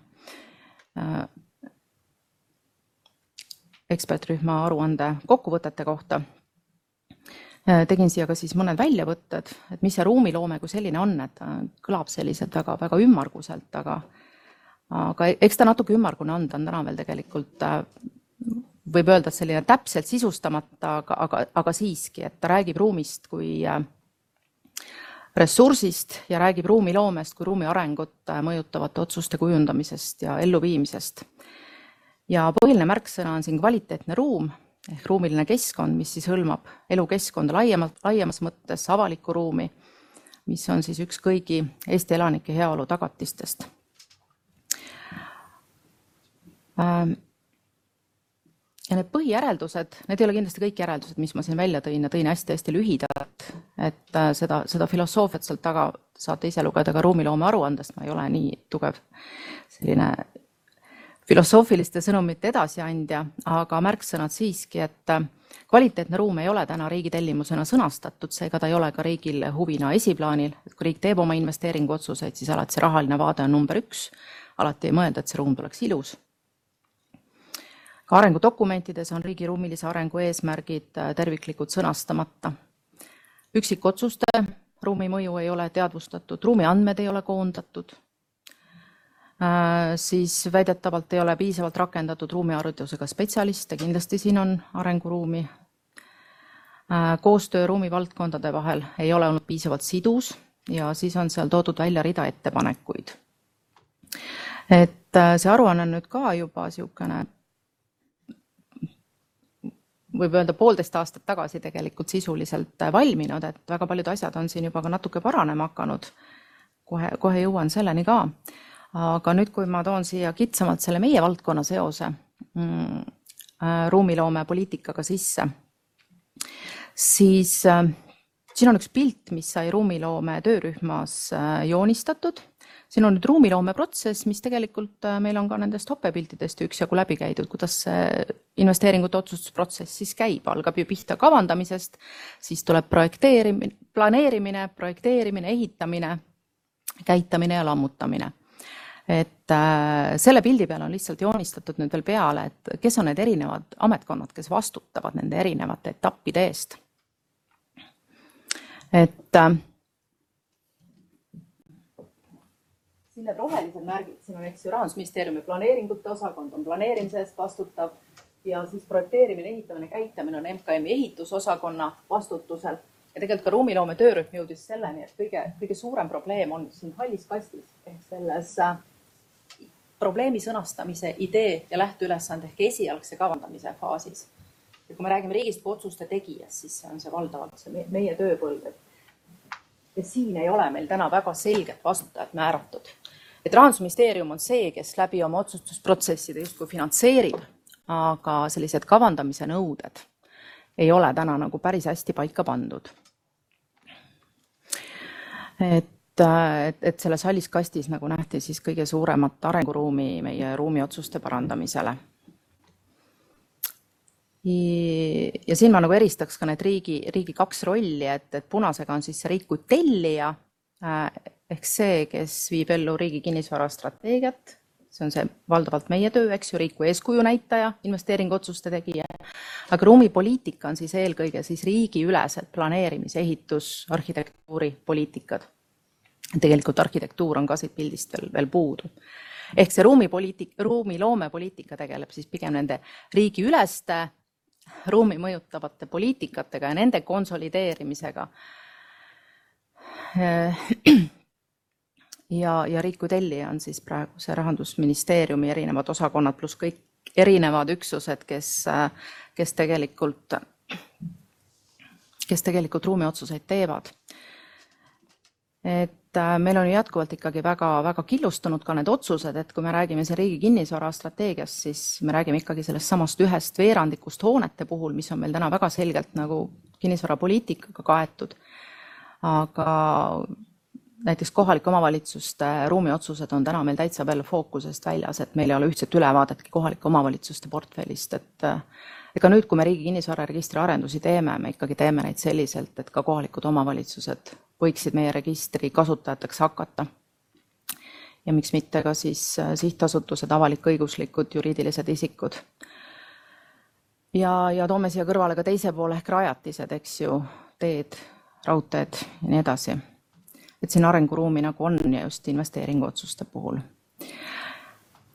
S1: Ekspertrühma aruande kokkuvõtete kohta. Tegin siia ka siis mõned väljavõtted, et mis see ruumiloome kui selline on, et kõlab selliselt väga, väga ümmarguselt, aga eks ta natuke ümmargune on, ta on täna veel tegelikult, võib öelda, et selline täpselt sisustamata, aga siiski, et ta räägib ruumist kui ressursist ja räägib ruumiloomest kui ruumi arengut mõjutavate otsuste kujundamisest ja elluviimisest. Ja põhiline märksõna on siin kvaliteetne ruum ehk ruumiline keskkond, mis siis hõlmab elukeskkonda laiemas mõttes avalikku ruumi, mis on siis üks kõigi Eesti elanike heaolu tagatistest. Ja need põhijäreldused, need ei ole kindlasti kõik järeldused, mis ma siin välja tõin ja tõin hästi lühidalt, et seda filosoofiat sealt taga saate ise lugeda ka ruumiloome aruandest, ma ei ole nii tugev selline filosoofiliste sõnumite edasiandja, aga märksõnad siiski, et kvaliteetne ruum ei ole täna riigi tellimusena sõnastatud, seega ta ei ole ka riigil huvina esiplaanil. Et kui riik teeb oma investeeringuotsuseid, siis alati see rahaline vaade on number 1. Alati ei mõelda, et see ruum tuleks ilus. Ka arengudokumentides on riigi ruumilise arengu eesmärgid terviklikult sõnastamata. Üksikotsuste ruumi mõju ei ole teadvustatud, ruumi andmed ei ole koondatud. Siis väidetavalt ei ole piisavalt rakendatud ruumiharidusega spetsialiste, kindlasti siin on arenguruumi. Koostöö ruumivaldkondade vahel ei ole olnud piisavalt sidus ja siis on seal toodud välja rida ettepanekuid. Et see aruanne on nüüd ka juba siukene, võib öelda 1,5 aastat tagasi tegelikult sisuliselt valminud, et väga paljud asjad on siin juba ka natuke paranema hakanud. Kohe jõuan selleni ka. Aga nüüd, kui ma toon siia kitsamalt selle meie valdkonna seose ruumiloome poliitikaga sisse, siis siin on üks pilt, mis sai ruumiloome töörühmas joonistatud. siin on nüüd ruumiloomeprotsess, mis tegelikult meil on ka nendest hoppepiltidest üksjagu läbi käidud, kuidas see investeeringute otsustusprotsess siis käib, algab ju pihta kavandamisest, siis tuleb planeerimine, projekteerimine, ehitamine, käitamine ja lammutamine. Et selle pildi peal on lihtsalt joonistatud nüüd veel peale, et kes on need erinevad ametkonnad, kes vastutavad nende erinevate etappide eest. Et siin need rohelised märgid, siin on Rahandusministeeriumi planeeringute osakond on planeerimise eest vastutav ja siis projekteerimine, ehitamine, käitamine on MKM-i ehitusosakonna vastutusel. Ja tegelikult ka ruumiloome töörühm jõudis selleni, et kõige suurem probleem on siin hallis kastis ehk selles probleemi sõnastamise idee ja lähteülesande ehk esialgse kavandamise faasis. Ja kui me räägime riigist kui otsuste tegijast, siis see on see valdavalt see meie tööpõld. Ja siin ei ole meil täna väga selget vastutajat määratud. Et Rahandusministeerium on see, kes läbi oma otsustusprotsesside justkui finantseerib, aga sellised kavandamise nõuded ei ole täna nagu päris hästi paika pandud. Et selles hallis kastis nagu nähti siis kõige suuremat arenguruumi meie ruumiotsuste parandamisele. Ja siin ma nagu eristaks ka need riigi kaks rolli, et punasega on siis see riik kui tellija, ehk see, kes viib ellu riigi kinnisvara strateegiat, see on see valdavalt meie töö, eks ju, riik kui eeskuju näitaja, investeeringotsuste tegija, aga ruumipoliitika on siis eelkõige siis riigiülesed planeerimis-, ehitus-, arhitektuuri poliitikad. Tegelikult arhitektuur on ka siit pildist veel puudu. Ehk see ruumiloomepoliitika tegeleb siis pigem nende riigiüleste ruumi mõjutavate poliitikatega ja nende konsolideerimisega. Ja riik kui tellija on siis praegu see Rahandusministeeriumi erinevad osakonnad pluss kõik erinevad üksused, kes tegelikult ruumiotsuseid teevad. Et meil on jätkuvalt ikkagi väga killustunud ka need otsused, et kui me räägime see riigi kinnisvara strateegiast, siis me räägime ikkagi sellest samast ühest veerandikust hoonete puhul, mis on meil täna väga selgelt nagu kinnisvarapoliitikaga kaetud. Aga näiteks kohalike omavalitsuste ruumiotsused on täna meil täitsa veel fookusest väljas, et meil ei ole ühtset ülevaadetki kohalike omavalitsuste portfellist. Et ega nüüd, kui me riigi kinnisvararegistri arendusi teeme, me ikkagi teeme neid selliselt, et ka kohalikud omavalitsused võiksid meie registri kasutajateks hakata. Ja miks mitte ka siis sihtasutused, avalik-õiguslikud, juriidilised isikud. Ja toome siia kõrvale ka teise poole ehk rajatised, eks ju, teed, raudteed ja nii edasi. Et siin arenguruumi nagu on ja just investeeringuotsuste puhul.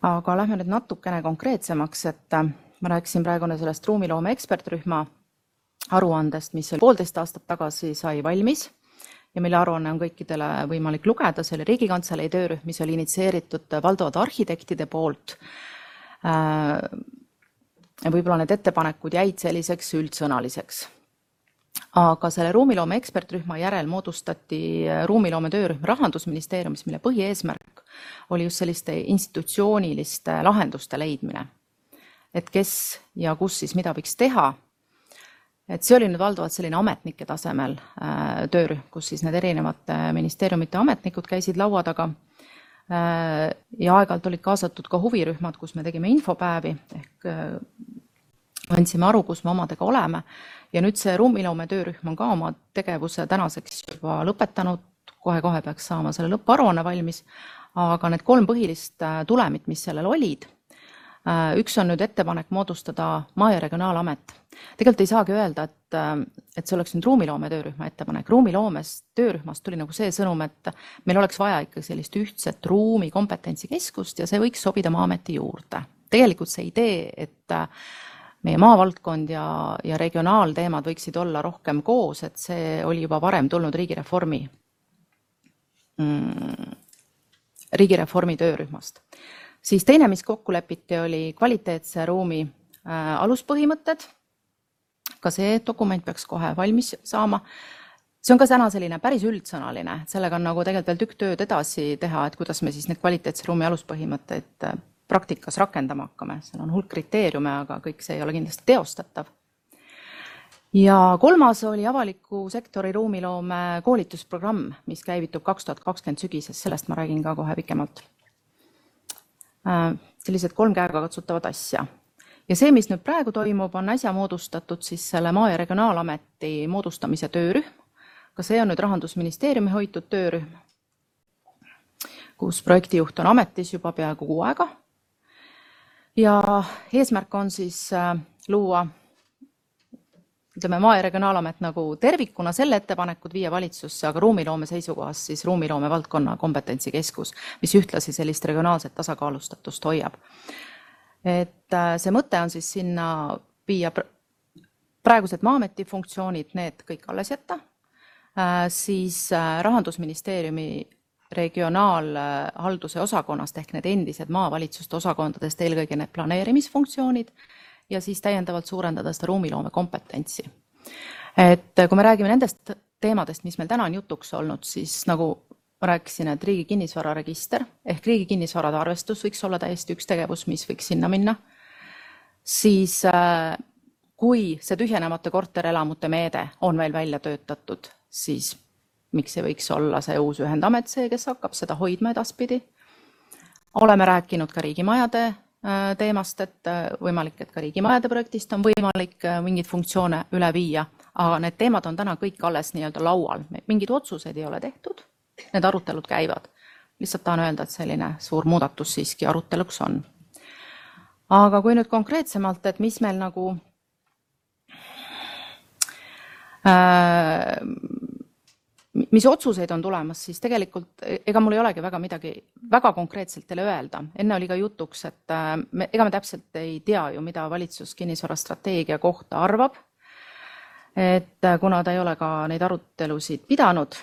S1: Aga lähme nüüd natukene konkreetsemaks, et ma rääkisin praegu sellest ruumiloome ekspertrühma aruandest, mis oli 1,5 aastat tagasi sai valmis ja mille aruanne on kõikidele võimalik lugeda. See oli Riigikantselei töörühm, mis oli initsieeritud valdavalt arhitektide poolt. Võib-olla need ettepanekud jäid selliseks üldsõnaliseks. Aga selle ruumiloome ekspertrühma järel moodustati ruumiloome töörühm Rahandusministeeriumis, mille põhieesmärk oli just selliste institutsiooniliste lahenduste leidmine. Et kes ja kus siis mida võiks teha. Et see oli nüüd valdavalt selline ametnike tasemel töörühm, kus siis need erinevate ministeeriumite ametnikud käisid laua taga. Ja aeg-ajalt olid kaasatud ka huvirühmad, kus me tegime infopäevi ehk andsime aru, kus me omadega oleme. Ja nüüd see ruumiloome töörühm on ka oma tegevuse tänaseks juba lõpetanud, kohe peaks saama selle lõpparuanne valmis, aga need 3 põhilist tulemit, mis sellel olid, üks on nüüd ettepanek moodustada maa- ja regionaalamet. Tegelikult ei saagi öelda, et see oleks nüüd ruumiloome töörühma ettepanek. Ruumiloomest töörühmast tuli nagu see sõnum, et meil oleks vaja ikka sellist ühtset ruumi kompetentsikeskust ja see võiks sobida Maa-ameti juurde. Tegelikult see idee, et meie maavaldkond ja regionaalteemad võiksid olla rohkem koos, et see oli juba varem tulnud riigireformi töörühmast. Siis teine, mis kokku lepiti, oli kvaliteetse ruumi aluspõhimõtted. Ka see dokument peaks kohe valmis saama. See on ka täna selline päris üldsõnaline. Sellega on nagu tegelikult veel tükk tööd edasi teha, et kuidas me siis need kvaliteetse ruumi aluspõhimõtteid praktikas rakendama hakkame. Seal on hulk kriteeriume, aga kõik see ei ole kindlasti teostatav. Ja kolmas oli avaliku sektori ruumiloome koolitusprogramm, mis käivitub 2020 sügises, sellest ma räägin ka kohe pikemalt. Sellised 3 käega katsutavad asja. Ja see, mis nüüd praegu toimub, on äsja moodustatud siis selle Maa- ja Regionaalameti moodustamise töörühm. Ka see on nüüd Rahandusministeeriumi hoitud töörühm, kus projektijuht on ametis juba peaaegu 6 aega. Ja eesmärk on siis luua Maa- ja Regionaalamet nagu tervikuna, selle ettepanekud viia valitsusse, aga ruumiloome seisukohast siis ruumiloome valdkonna kompetentsikeskus, mis ühtlasi sellist regionaalset tasakaalustatust hoiab. Et see mõte on siis sinna viia praegused Maa-ameti funktsioonid, need kõik alles jätta, siis Rahandusministeeriumi regionaalhalduse osakonnast ehk need endised maavalitsuste osakondadest eelkõige need planeerimisfunktsioonid ja siis täiendavalt suurendada seda ruumiloome kompetentsi. Et kui me räägime nendest teemadest, mis meil täna on jutuks olnud, siis nagu ma rääkisin, et riigi kinnisvararegister ehk riigi kinnisvarade arvestus võiks olla täiesti üks tegevus, mis võiks sinna minna. Siis kui see tühjenemata korterelamute meede on veel välja töötatud, siis miks ei võiks olla see uus ühendamet see, kes hakkab seda hoidma edaspidi. Oleme rääkinud ka riigimajade teemast, et võimalik, et ka riigimajade projektist on võimalik mingeid funktsioone üle viia, aga need teemad on täna kõik alles nii-öelda laual. Mingid otsused ei ole tehtud, need arutelud käivad. Lihtsalt tahan öelda, et selline suur muudatus siiski aruteluks on. Aga kui nüüd konkreetsemalt, et mis meil nagu mis otsuseid on tulemas, siis tegelikult ega mul ei olegi väga midagi väga konkreetselt teile öelda. Enne oli ka jutuks, et ega me täpselt ei tea ju, mida valitsus kinnisvarastrateegia kohta arvab, et kuna ta ei ole ka neid arutelusid pidanud,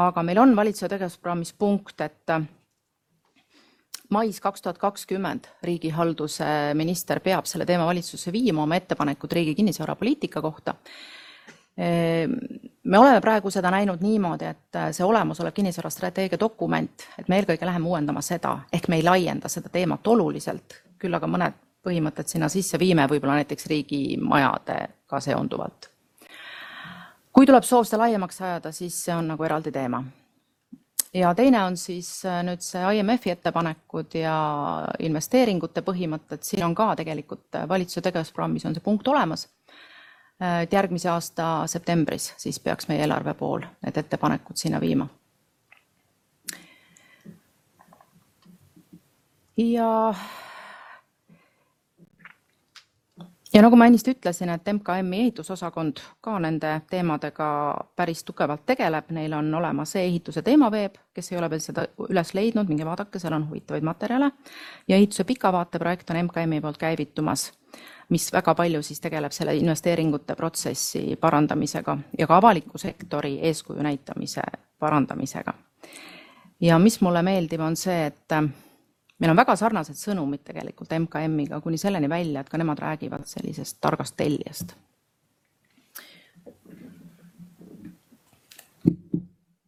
S1: aga meil on valitsuse tegevusprogrammis punkt, et mais 2020 riigihalduse minister peab selle teema valitsusse viima oma ettepanekud riigi kinnisvarapoliitika kohta. Me oleme praegu seda näinud niimoodi, et see olemasolev kinnisvarastrateegia dokument, et me eelkõige läheme uuendama seda, ehk me ei laienda seda teemat oluliselt, küll aga mõned põhimõtted sinna sisse viime, võib-olla näiteks riigimajadega seonduvalt. Kui tuleb soov seda laiemaks ajada, siis see on nagu eraldi teema. Ja teine on siis nüüd see IMF-i ettepanekud ja investeeringute põhimõtted, siin on ka tegelikult valitsuse tegevusprogrammis on see punkt olemas. Et järgmise aasta septembris siis peaks meie eelarve pool need ettepanekud sinna viima. Ja nagu ma ennist ütlesin, et MKM-i ehitusosakond ka nende teemadega päris tugevalt tegeleb. Neil on olemas ehituse teemaveeb, kes ei ole veel seda üles leidnud, minge vaadake, seal on huvitavaid materjale. Ja ehituse pikavaate projekt on MKM-i poolt käivitumas, mis väga palju siis tegeleb selle investeeringute protsessi parandamisega ja ka avaliku sektori eeskuju näitamise parandamisega. Ja mis mulle meeldib on see, et meil on väga sarnased sõnumid tegelikult MKM-iga kuni selleni välja, et ka nemad räägivad sellisest targast tellijast.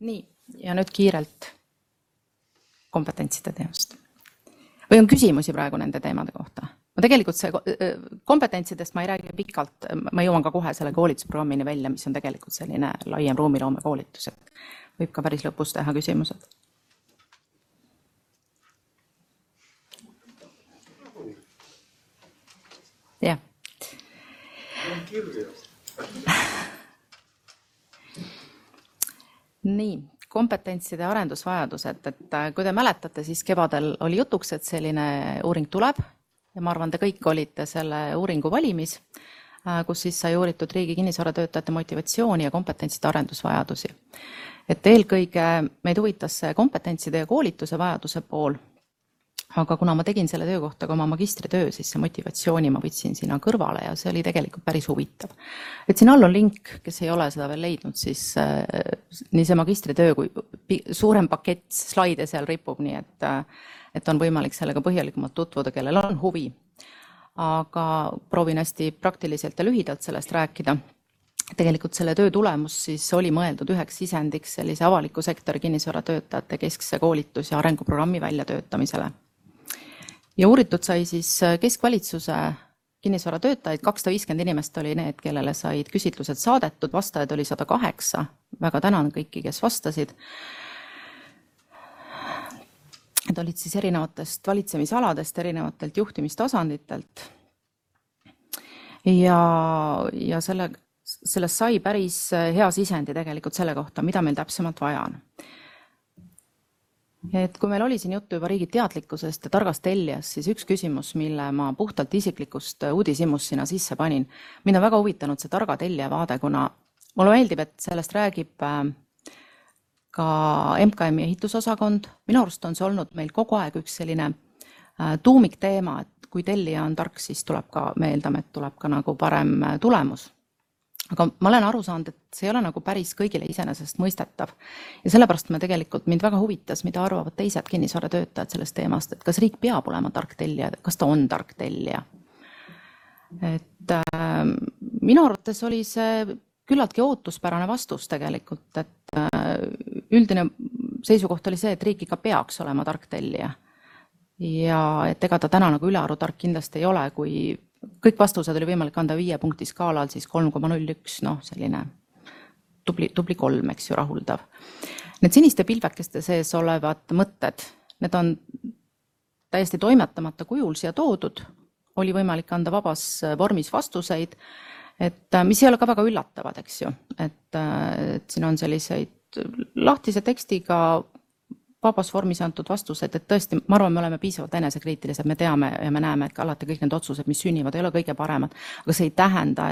S1: Nii, ja nüüd kiirelt kompetentside teemast. Või on küsimusi praegu nende teemade kohta? Ma tegelikult see kompetentsidest ma ei räägi pikalt, ma jõuan ka kohe selle koolitusprogrammini välja, mis on tegelikult selline laiem ruumiloome koolitus, et võib ka päris lõpus teha küsimused. Jah. Nii, kompetentside arendusvajadused, et kui te mäletate, siis kevadel oli jutuks, et selline uuring tuleb ja ma arvan, te kõik olite selle uuringu valimis, kus siis sai uuritud riigi kinnisvaratöötajate motivatsiooni ja kompetentside arendusvajadusi. Et eelkõige meid huvitas see kompetentside ja koolituse vajaduse pool, aga kuna ma tegin selle töö kohta ka oma magistritöö, siis see motivatsiooni ma võtsin sinna kõrvale ja see oli tegelikult päris huvitav. Et siin all on link, kes ei ole seda veel leidnud, siis nii see magistritöö kui suurem pakett slaide seal ripub, nii et on võimalik sellega põhjalikumalt tutvuda, kellel on huvi. Aga proovin hästi praktiliselt ja lühidalt sellest rääkida. Tegelikult selle töö tulemus siis oli mõeldud üheks sisendiks sellise avaliku sektori kinnisvaratöötajate keskse koolitus- ja arenguprogrammi väljatöötamisele. Ja uuritud sai siis keskvalitsuse kinnisvaratöötajaid, 250 inimest oli need, kellele said küsitlused saadetud, vastajaid oli 108, väga tänan kõiki, kes vastasid. Need olid siis erinevatest valitsemisaladest, erinevatelt juhtimistasanditelt ja sellest sai päris hea sisendi tegelikult selle kohta, mida meil täpsemalt vaja on. Et kui meil oli siin juttu juba riigi teadlikkusest ja targast tellijast, siis üks küsimus, mille ma puhtalt isiklikust uudishimust sinna sisse panin, mind on väga huvitanud see targa tellija vaade, kuna mulle meeldib, et sellest räägib ka MKM-i ehitusosakond. Minu arust on see olnud meil kogu aeg üks selline tuumikteema, et kui tellija on tark, siis tuleb ka, me eeldame, et tuleb ka nagu parem tulemus. Aga ma olen aru saanud, et see ei ole nagu päris kõigile iseenesest mõistetav. Ja sellepärast me tegelikult mind väga huvitas, mida arvavad teised kinnisvaratöötajad sellest teemast, et kas riik peab olema tark tellija, kas ta on tark tellija. Et minu arvates oli see küllaltki ootuspärane vastus tegelikult, et üldine seisukoht oli see, et riik ikka peaks olema tark tellija. Ja et ega ta täna nagu ülearu tark kindlasti ei ole, kui kõik vastused oli võimalik anda 5 punkti skaalal, siis 3,01, selline tubli 3, eks ju, rahuldav. Need siniste pilvekeste sees olevad mõtted, need on täiesti toimetamata kujul siia toodud, oli võimalik anda vabas vormis vastuseid, et mis ei ole ka väga üllatavad, eks ju, et siin on selliseid lahtise tekstiga vabas vormis antud vastused, et tõesti, ma arvan, me oleme piisavalt enesekriitilised, me teame ja me näeme, et alati kõik need otsused, mis sünnivad, ei ole kõige paremad, aga see ei tähenda,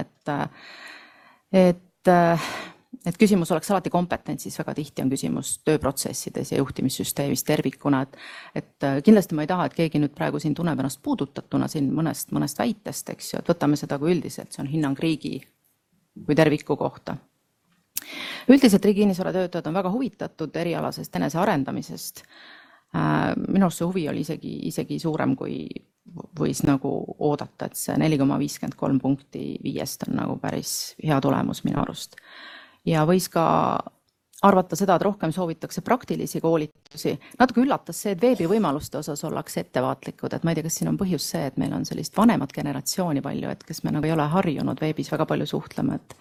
S1: et küsimus oleks alati kompetentsis, väga tihti on küsimus tööprotsessides ja juhtimissüsteemis tervikuna, et kindlasti ma ei taha, et keegi nüüd praegu siin tunneb ennast puudutatuna siin mõnest väitest, eks ju, et võtame seda kui üldiselt, see on hinnang riigi või terviku kohta. Üldiselt riigi kinnisvaratöötajad on väga huvitatud erialasest enese arendamisest. Minu arust see huvi oli isegi suurem, kui võis nagu oodata, et see 4,53 punkti 5 on nagu päris hea tulemus minu arust. Ja võis ka arvata seda, et rohkem soovitakse praktilisi koolitusi. Natuke üllatas see, et veebi võimaluste osas ollakse ettevaatlikud, et ma ei tea, kas siin on põhjus see, et meil on sellist vanemat generatsiooni palju, et kes me nagu ei ole harjunud veebis väga palju suhtlema, et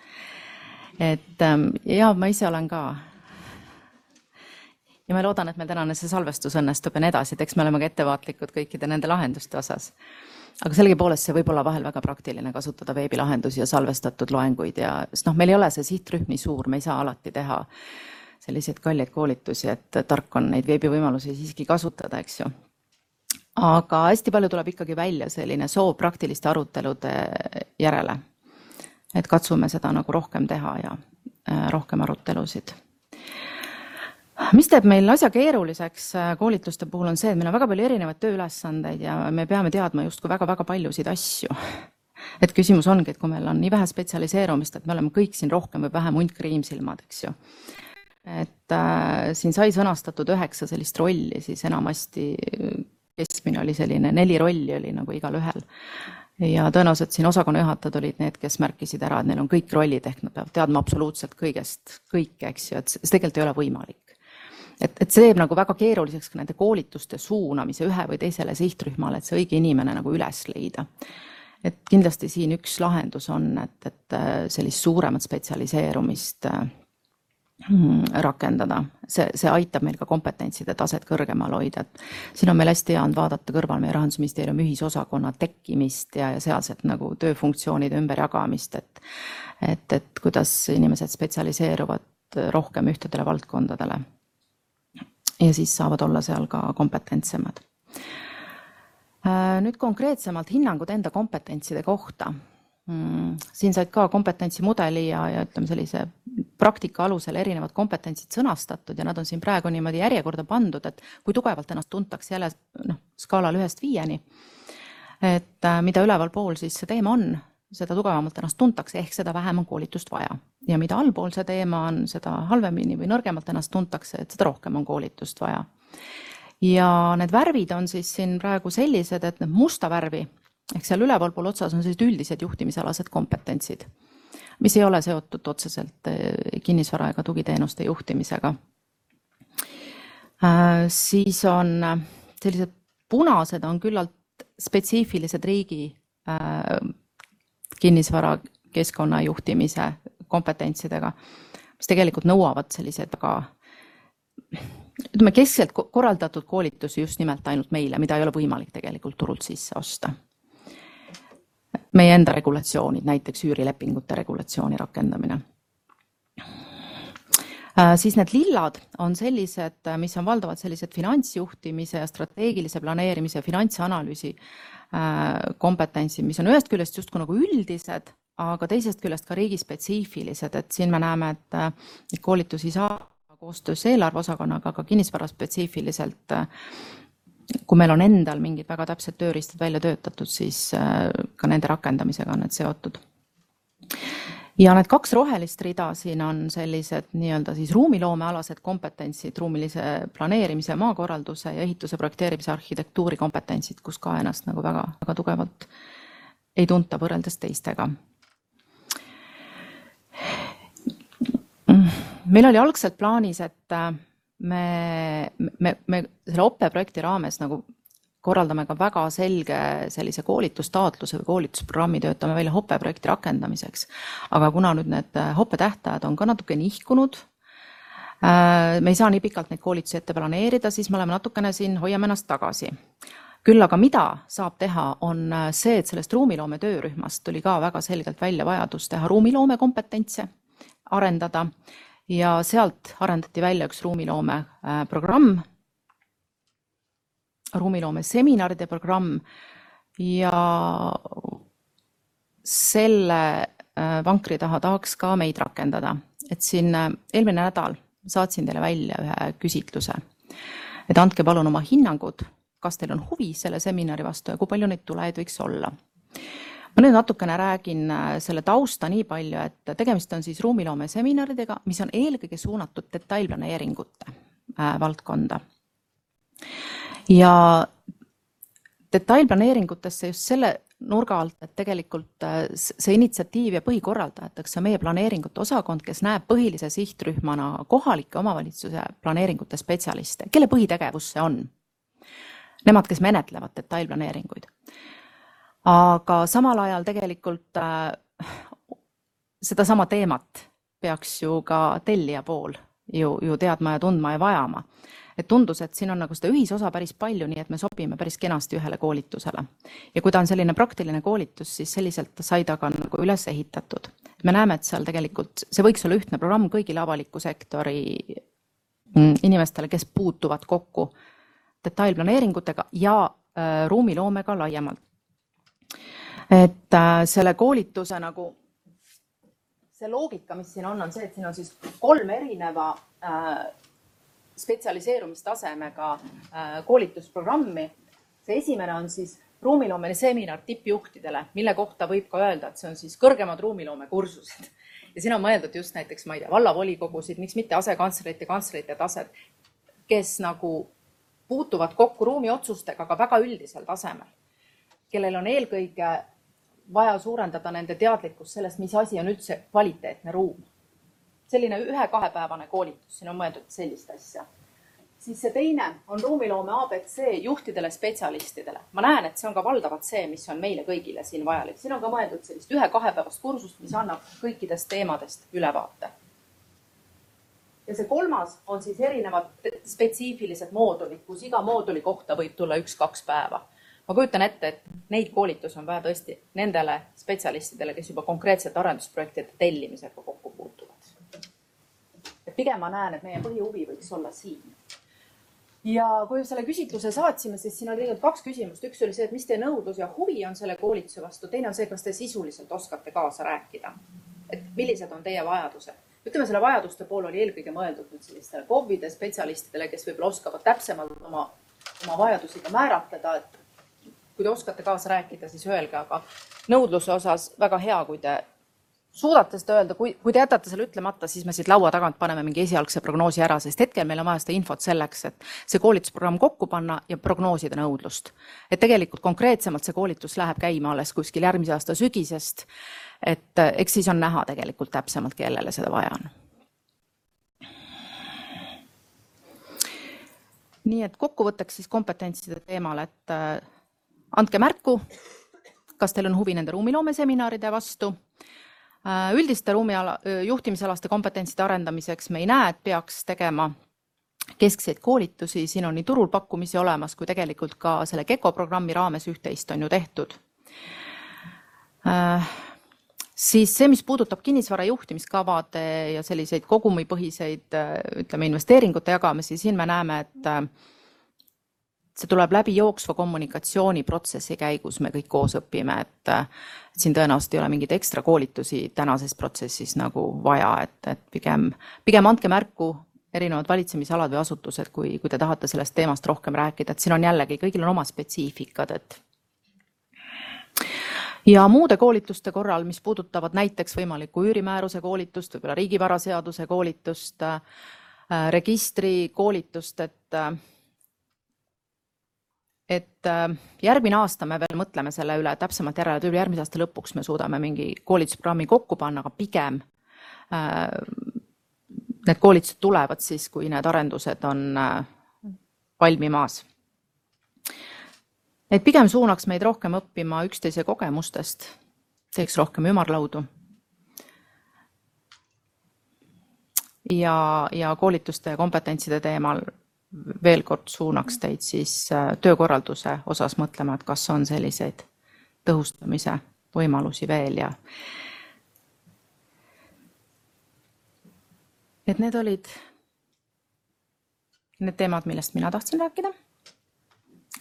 S1: ja ma ise olen ka ja ma loodan, et meil tänane see salvestus õnnestub ja edasi, et eks me oleme ka ettevaatlikud kõikide nende lahenduste osas. Aga sellegipoolest see võib olla vahel väga praktiline kasutada veebilahendusi ja salvestatud loenguid ja meil ei ole see sihtrühm nii suur, me ei saa alati teha selliseid kalleid koolitusi, et tark on neid veebivõimalusi siiski kasutada, eks ju. Aga hästi palju tuleb ikkagi välja selline soov praktiliste arutelude järele. Et katsume seda nagu rohkem teha ja rohkem arutelusid. Mis teeb meil asja keeruliseks koolituste puhul on see, et meil on väga palju erinevaid tööülesandeid ja me peame teadma justkui väga paljusid asju. Et küsimus ongi, et kui meil on nii vähe spetsialiseerumist, et me oleme kõik siin rohkem või vähem hunt kriimsilmad, eks ju. Et siin sai sõnastatud 9 sellist rolli, siis enamasti keskmine oli selline 4 rolli oli nagu igal ühel. Ja tõenäoliselt siin osakonna juhatajad olid need, kes märkisid ära, et neil on kõik rollid, ehk nad peavad teadma absoluutselt kõigest kõike, eks ju, et see tegelikult ei ole võimalik. Et see teeb nagu väga keeruliseks ka nende koolituste suunamise ühe või teisele sihtrühmale, et see õige inimene nagu üles leida. Et kindlasti siin üks lahendus on, et sellist suuremat spetsialiseerumist rakendada. See aitab meil ka kompetentside taset kõrgemal hoida. Siin on meil hästi hea vaadata kõrval meie Rahandusministeeriumi ühisosakonna tekkimist ja sealset nagu tööfunktsioonide ümberjagamist, et kuidas inimesed spetsialiseeruvad rohkem ühtedele valdkondadele ja siis saavad olla seal ka kompetentsemad. Nüüd konkreetsemalt hinnangud enda kompetentside kohta. Siin said ka kompetentsimudeli ja ütleme sellise praktika alusel erinevad kompetentsid sõnastatud ja nad on siin praegu niimoodi järjekorda pandud, et kui tugevalt ennast tuntakse jälle skaalal 1-5, et mida üleval pool siis see teema on, seda tugevamalt ennast tuntakse, ehk seda vähem on koolitust vaja. Ja mida allpool see teema on, seda halvemini või nõrgemalt ennast tuntakse, et seda rohkem on koolitust vaja. Ja need värvid on siis siin praegu sellised, et need musta värvi, ehk seal üleval pool otsas on sellised üldised juhtimisalased kompetentsid, mis ei ole seotud otseselt kinnisvara ega tugiteenuste juhtimisega. Siis on sellised punased on küllalt spetsiifilised riigi kinnisvara keskkonna juhtimise kompetentsidega, mis tegelikult nõuavad sellised väga ütleme, keskselt korraldatud koolitusi just nimelt ainult meile, mida ei ole võimalik tegelikult turult sisse osta. Meie enda regulatsioonid, näiteks üürilepingute regulatsiooni rakendamine. Siis need lillad on sellised, mis on valdavalt sellised finantsjuhtimise ja strateegilise planeerimise ja finantsanalüüsi kompetentsid, mis on ühest küljest justkui nagu üldised, aga teisest küljest ka riigispetsiifilised, et siin me näeme, et koolitusi saab koostöös eelarveosakonnaga, aga kinnisvara spetsiifiliselt, kui meil on endal mingid väga täpsed tööriistad välja töötatud, siis ka nende rakendamisega on need seotud. Ja need 2 rohelist rida siin on sellised nii-öelda siis ruumiloomealased kompetentsid, ruumilise planeerimise, maakorralduse ja ehituse projekteerimise arhitektuuri kompetentsid, kus ka ennast nagu väga, väga tugevalt ei tunta võrreldes teistega. Meil oli algselt plaanis, et me selle OPE projekti raames nagu korraldame ka väga selge sellise koolitustaatluse või koolitusprogrammi töötame välja HOPE projekti rakendamiseks. Aga kuna nüüd need HOPE tähtajad on ka natuke nihkunud, me ei saa nii pikalt neid koolitusi ette planeerida, siis me oleme natukene siin, hoiame ennast tagasi. Küll aga mida saab teha, on see, et sellest ruumiloome töörühmast tuli ka väga selgelt välja vajadus teha ruumiloome kompetentse, arendada ja sealt arendati välja üks ruumiloome programm, ruumiloome seminaride programm ja selle vankri taha tahaks ka meid rakendada. Et siin eelmine nädal saatsin teile välja ühe küsitluse, et andke palun oma hinnangud, kas teil on huvi selle seminari vastu ja kui palju neid tulejaid võiks olla. Ma nüüd natukene räägin selle tausta nii palju, et tegemist on siis ruumiloome seminaridega, mis on eelkõige suunatud detailplaneeringute valdkonda. Ja detailplaneeringutesse just selle nurga alt, et tegelikult see initsiatiiv ja põhikorraldajateks on meie planeeringute osakond, kes näeb põhilise sihtrühmana kohalike omavalitsuse planeeringute spetsialiste, kelle põhitegevus see on. Nemad, kes menetlevad detailplaneeringuid. Aga samal ajal tegelikult seda sama teemat peaks ju ka tellija pool ju teadma ja tundma ja vajama. Et tundus, et siin on nagu seda ühisosa päris palju, nii et me sobime päris kenasti ühele koolitusele. Ja kui ta on selline praktiline koolitus, siis selliselt sai ta ka nagu üles ehitatud. Me näeme, et seal tegelikult see võiks olla ühtne programm kõigile avaliku sektori inimestele, kes puutuvad kokku detailplaneeringutega ja ruumiloomega laiemalt. Et selle koolituse nagu see loogika, mis siin on see, et siin on siis 3 erineva spetsialiseerumistasemega koolitusprogrammi. See esimene on siis ruumiloomeline seminar tippjuhtidele, mille kohta võib ka öelda, et see on siis kõrgemad ruumiloome kursused. Ja siin on mõeldud just näiteks, ma ei tea, vallavolikogusid, miks mitte asekantslerite ja kantslerite tased, kes nagu puutuvad kokku ruumiotsustega, aga väga üldisel tasemel, kellel on eelkõige vaja suurendada nende teadlikkus sellest, mis asi on üldse kvaliteetne ruum. Selline 1-2 päevane koolitus, siin on mõeldud sellist asja. Siis see teine on ruumiloome ABC juhtidele, spetsialistidele. Ma näen, et see on ka valdavalt see, mis on meile kõigile siin vajalik. Siin on ka mõeldud sellist 1-2 päevast kursust, mis annab kõikidest teemadest ülevaate. Ja see 3. on siis erinevad spetsiifilised moodulid, kus iga mooduli kohta võib tulla 1-2 päeva. Ma kujutan ette, et neid koolitus on vaja tõesti nendele spetsialistidele, kes juba konkreetselt arendusprojektide tellimisega kokku puutuvad. Et pigem ma näen, et meie põhihuvi võiks olla siin. Ja kui selle küsitluse saatsime, siis siin oli tegelikult 2 küsimust. Üks oli see, et mis teie nõudlus ja huvi on selle koolituse vastu. Teine on see, kas te sisuliselt oskate kaasa rääkida. Et millised on teie vajadused? Ütleme, selle vajaduste pool oli eelkõige mõeldud nüüd sellistele KOV-ide spetsialistidele, kes võib-olla oskavad täpsemalt oma vajadusi ka määratleda, et kui te oskate kaasa rääkida, siis öelge, aga nõudluse osas väga hea, kui te suudate seda öelda, kui te jätate selle ütlemata, siis me siit laua tagant paneme mingi esialgse prognoosi ära, sest hetkel meil on vaja seda infot selleks, et see koolitusprogramm kokku panna ja prognoosida nõudlust. Et tegelikult konkreetsemalt see koolitus läheb käima alles kuskil järgmise aasta sügisest, et eks siis on näha tegelikult täpsemalt, kellele seda vaja on. Nii et kokkuvõtteks siis kompetentside teemal, et andke märku, kas teil on huvi nende ruumiloomeseminaride vastu. Üldiste juhtimisalaste kompetentside arendamiseks me ei näe, et peaks tegema keskseid koolitusi, siin on nii turul pakkumisi olemas, kui tegelikult ka selle GECO programmi raames üht-teist on ju tehtud. Siis see, mis puudutab kinnisvara juhtimiskavade ja selliseid kogumipõhiseid, ütleme, investeeringute jagamisi, siin me näeme, et see tuleb läbi jooksva kommunikatsiooniprotsessi käigus, me kõik koos õpime, et siin tõenäoliselt ei ole mingeid ekstra koolitusi tänases protsessis nagu vaja, et pigem andke märku erinevad valitsemisalad või asutused, kui te tahate sellest teemast rohkem rääkida, et siin on jällegi, kõigil on oma spetsiifikad, ja muude koolituste korral, mis puudutavad näiteks võimaliku üürimääruse koolitust, võib-olla riigivaraseaduse koolitust, registri koolitust, et järgmine aasta me veel mõtleme selle üle, täpsemalt järgmise aasta lõpuks me suudame mingi koolitusprogrammi kokku panna, aga pigem need koolitused tulevad siis, kui need arendused on valmimaas. Et pigem suunaks meid rohkem õppima üksteise kogemustest, teeks rohkem ümarlaudu ja koolituste ja kompetentside teemal veel kord suunaks teid siis töökorralduse osas mõtlema, et kas on selliseid tõhustamise võimalusi veel ja et need olid need teemad, millest mina tahtsin rääkida.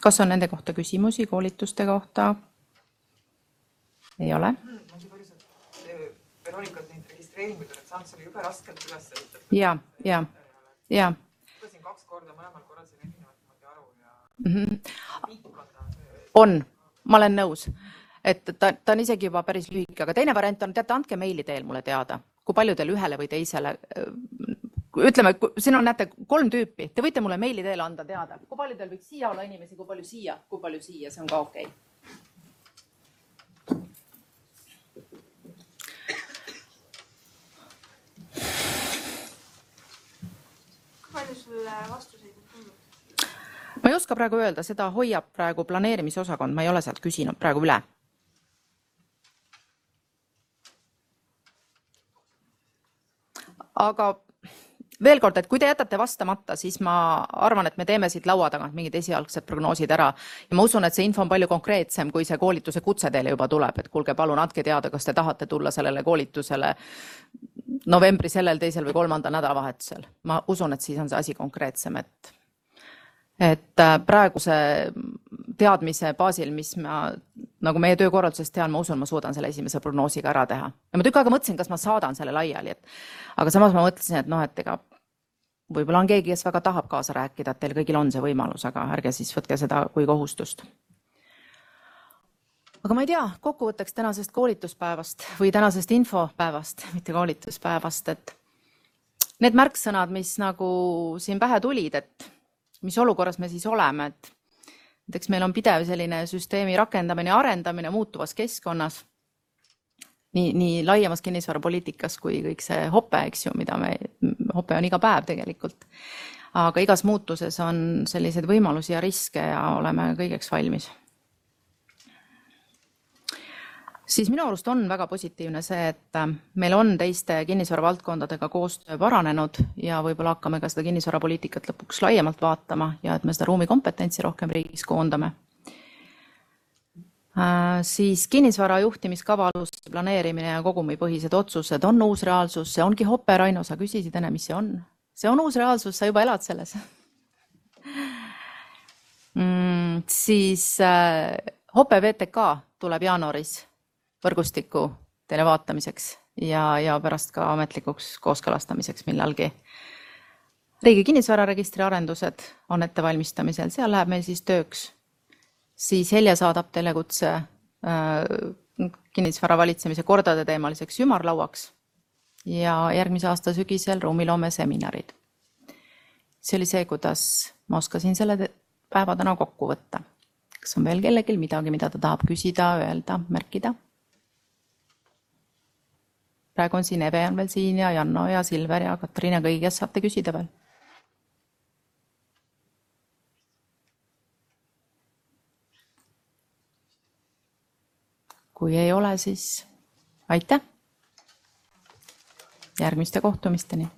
S1: Kas on nende kohta küsimusi koolituste kohta? Ei ole?
S8: Ma olen päriselt Veronikat neid registreeringuid olen saanud, see oli jube raskelt üles ehitada.
S1: Ja.
S8: Võtasin 2 korda, mõlemal korral siin erinevat aru ja
S1: On, ma olen nõus, et ta on isegi juba päris lühike, aga teine variant on, teate, andke meili teel mulle teada, kui palju teil ühele või teisele, ütleme, siin on, näete, 3 tüüpi, te võite mulle meili teel anda teada, kui palju teil võiks siia olla inimesi, kui palju siia, see on ka okei.
S4: Kui palju sulle vastuseid on tulnud?
S1: Ma ei oska praegu öelda, seda hoiab praegu planeerimisosakond, ma ei ole sealt küsinud praegu üle. Aga veel kord, et kui te jätate vastamata, siis ma arvan, et me teeme siit laua tagant mingid esialgsed prognoosid ära. Ja ma usun, et see info on palju konkreetsem, kui see koolituse kutse teile juba tuleb. Et kuulge, palun andke teada, kas te tahate tulla sellele koolitusele novembri sellel, 2. või 3. nädalavahetusel. Ma usun, et siis on see asi konkreetsem, et praeguse teadmise baasil, mis ma nagu meie töökorraldusest tean, ma usun, ma suudan selle esimese prognoosiga ära teha. Ja ma tükk aega mõtlesin, kas ma saadan selle laiali, aga samas ma mõtlesin, et ega võib-olla on keegi, kes väga tahab kaasa rääkida, et teil kõigil on see võimalus, aga ärge siis võtke seda kui kohustust. Aga ma ei tea, kokkuvõtteks tänasest koolituspäevast või tänasest infopäevast, mitte koolituspäevast, et need märksõnad, mis nagu siin pähe tulid, et mis olukorras me siis oleme, et näiteks meil on pidev selline süsteemi rakendamine ja arendamine muutuvas keskkonnas, nii laiemas kinnisvarapoliitikas kui kõik see hope, eks ju, hope on iga päev tegelikult. Aga igas muutuses on selliseid võimalusi ja riske ja oleme kõigeks valmis. Siis minu arust on väga positiivne see, et meil on teiste kinnisvaravaldkondadega koostöö paranenud ja võib-olla hakkame ka seda kinnisvarapoliitikat lõpuks laiemalt vaatama ja et me seda ruumikompetentsi rohkem riigis koondame. Siis kinnisvara juhtimiskava aluste planeerimine ja kogumipõhised otsused on uus reaalsus, see ongi hope, Raino, sa küsisid enne, mis see on? See on uus reaalsus, sa juba elad selles. Siis hope VTK tuleb jaanuaris võrgustiku teile vaatamiseks ja pärast ka ametlikuks kooskõlastamiseks millalgi. Riigi kinnisvararegistri arendused on ettevalmistamisel, seal läheb meil siis tööks. Siis Helja saadab teile kutse kinnisvara valitsemise kordade teemaliseks ümarlauaks ja järgmise aasta sügisel ruumiloome seminarid. See oli see, kuidas ma oskasin selle päeva täna kokku võtta. Kas on veel kellelgi midagi, mida ta tahab küsida, öelda, märkida? Praegu on siin Eve on veel siin ja Janno ja Silver ja Katrin ja kõigi, kes saate küsida veel. kui ei ole, siis aitäh! Järgmiste kohtumisteni!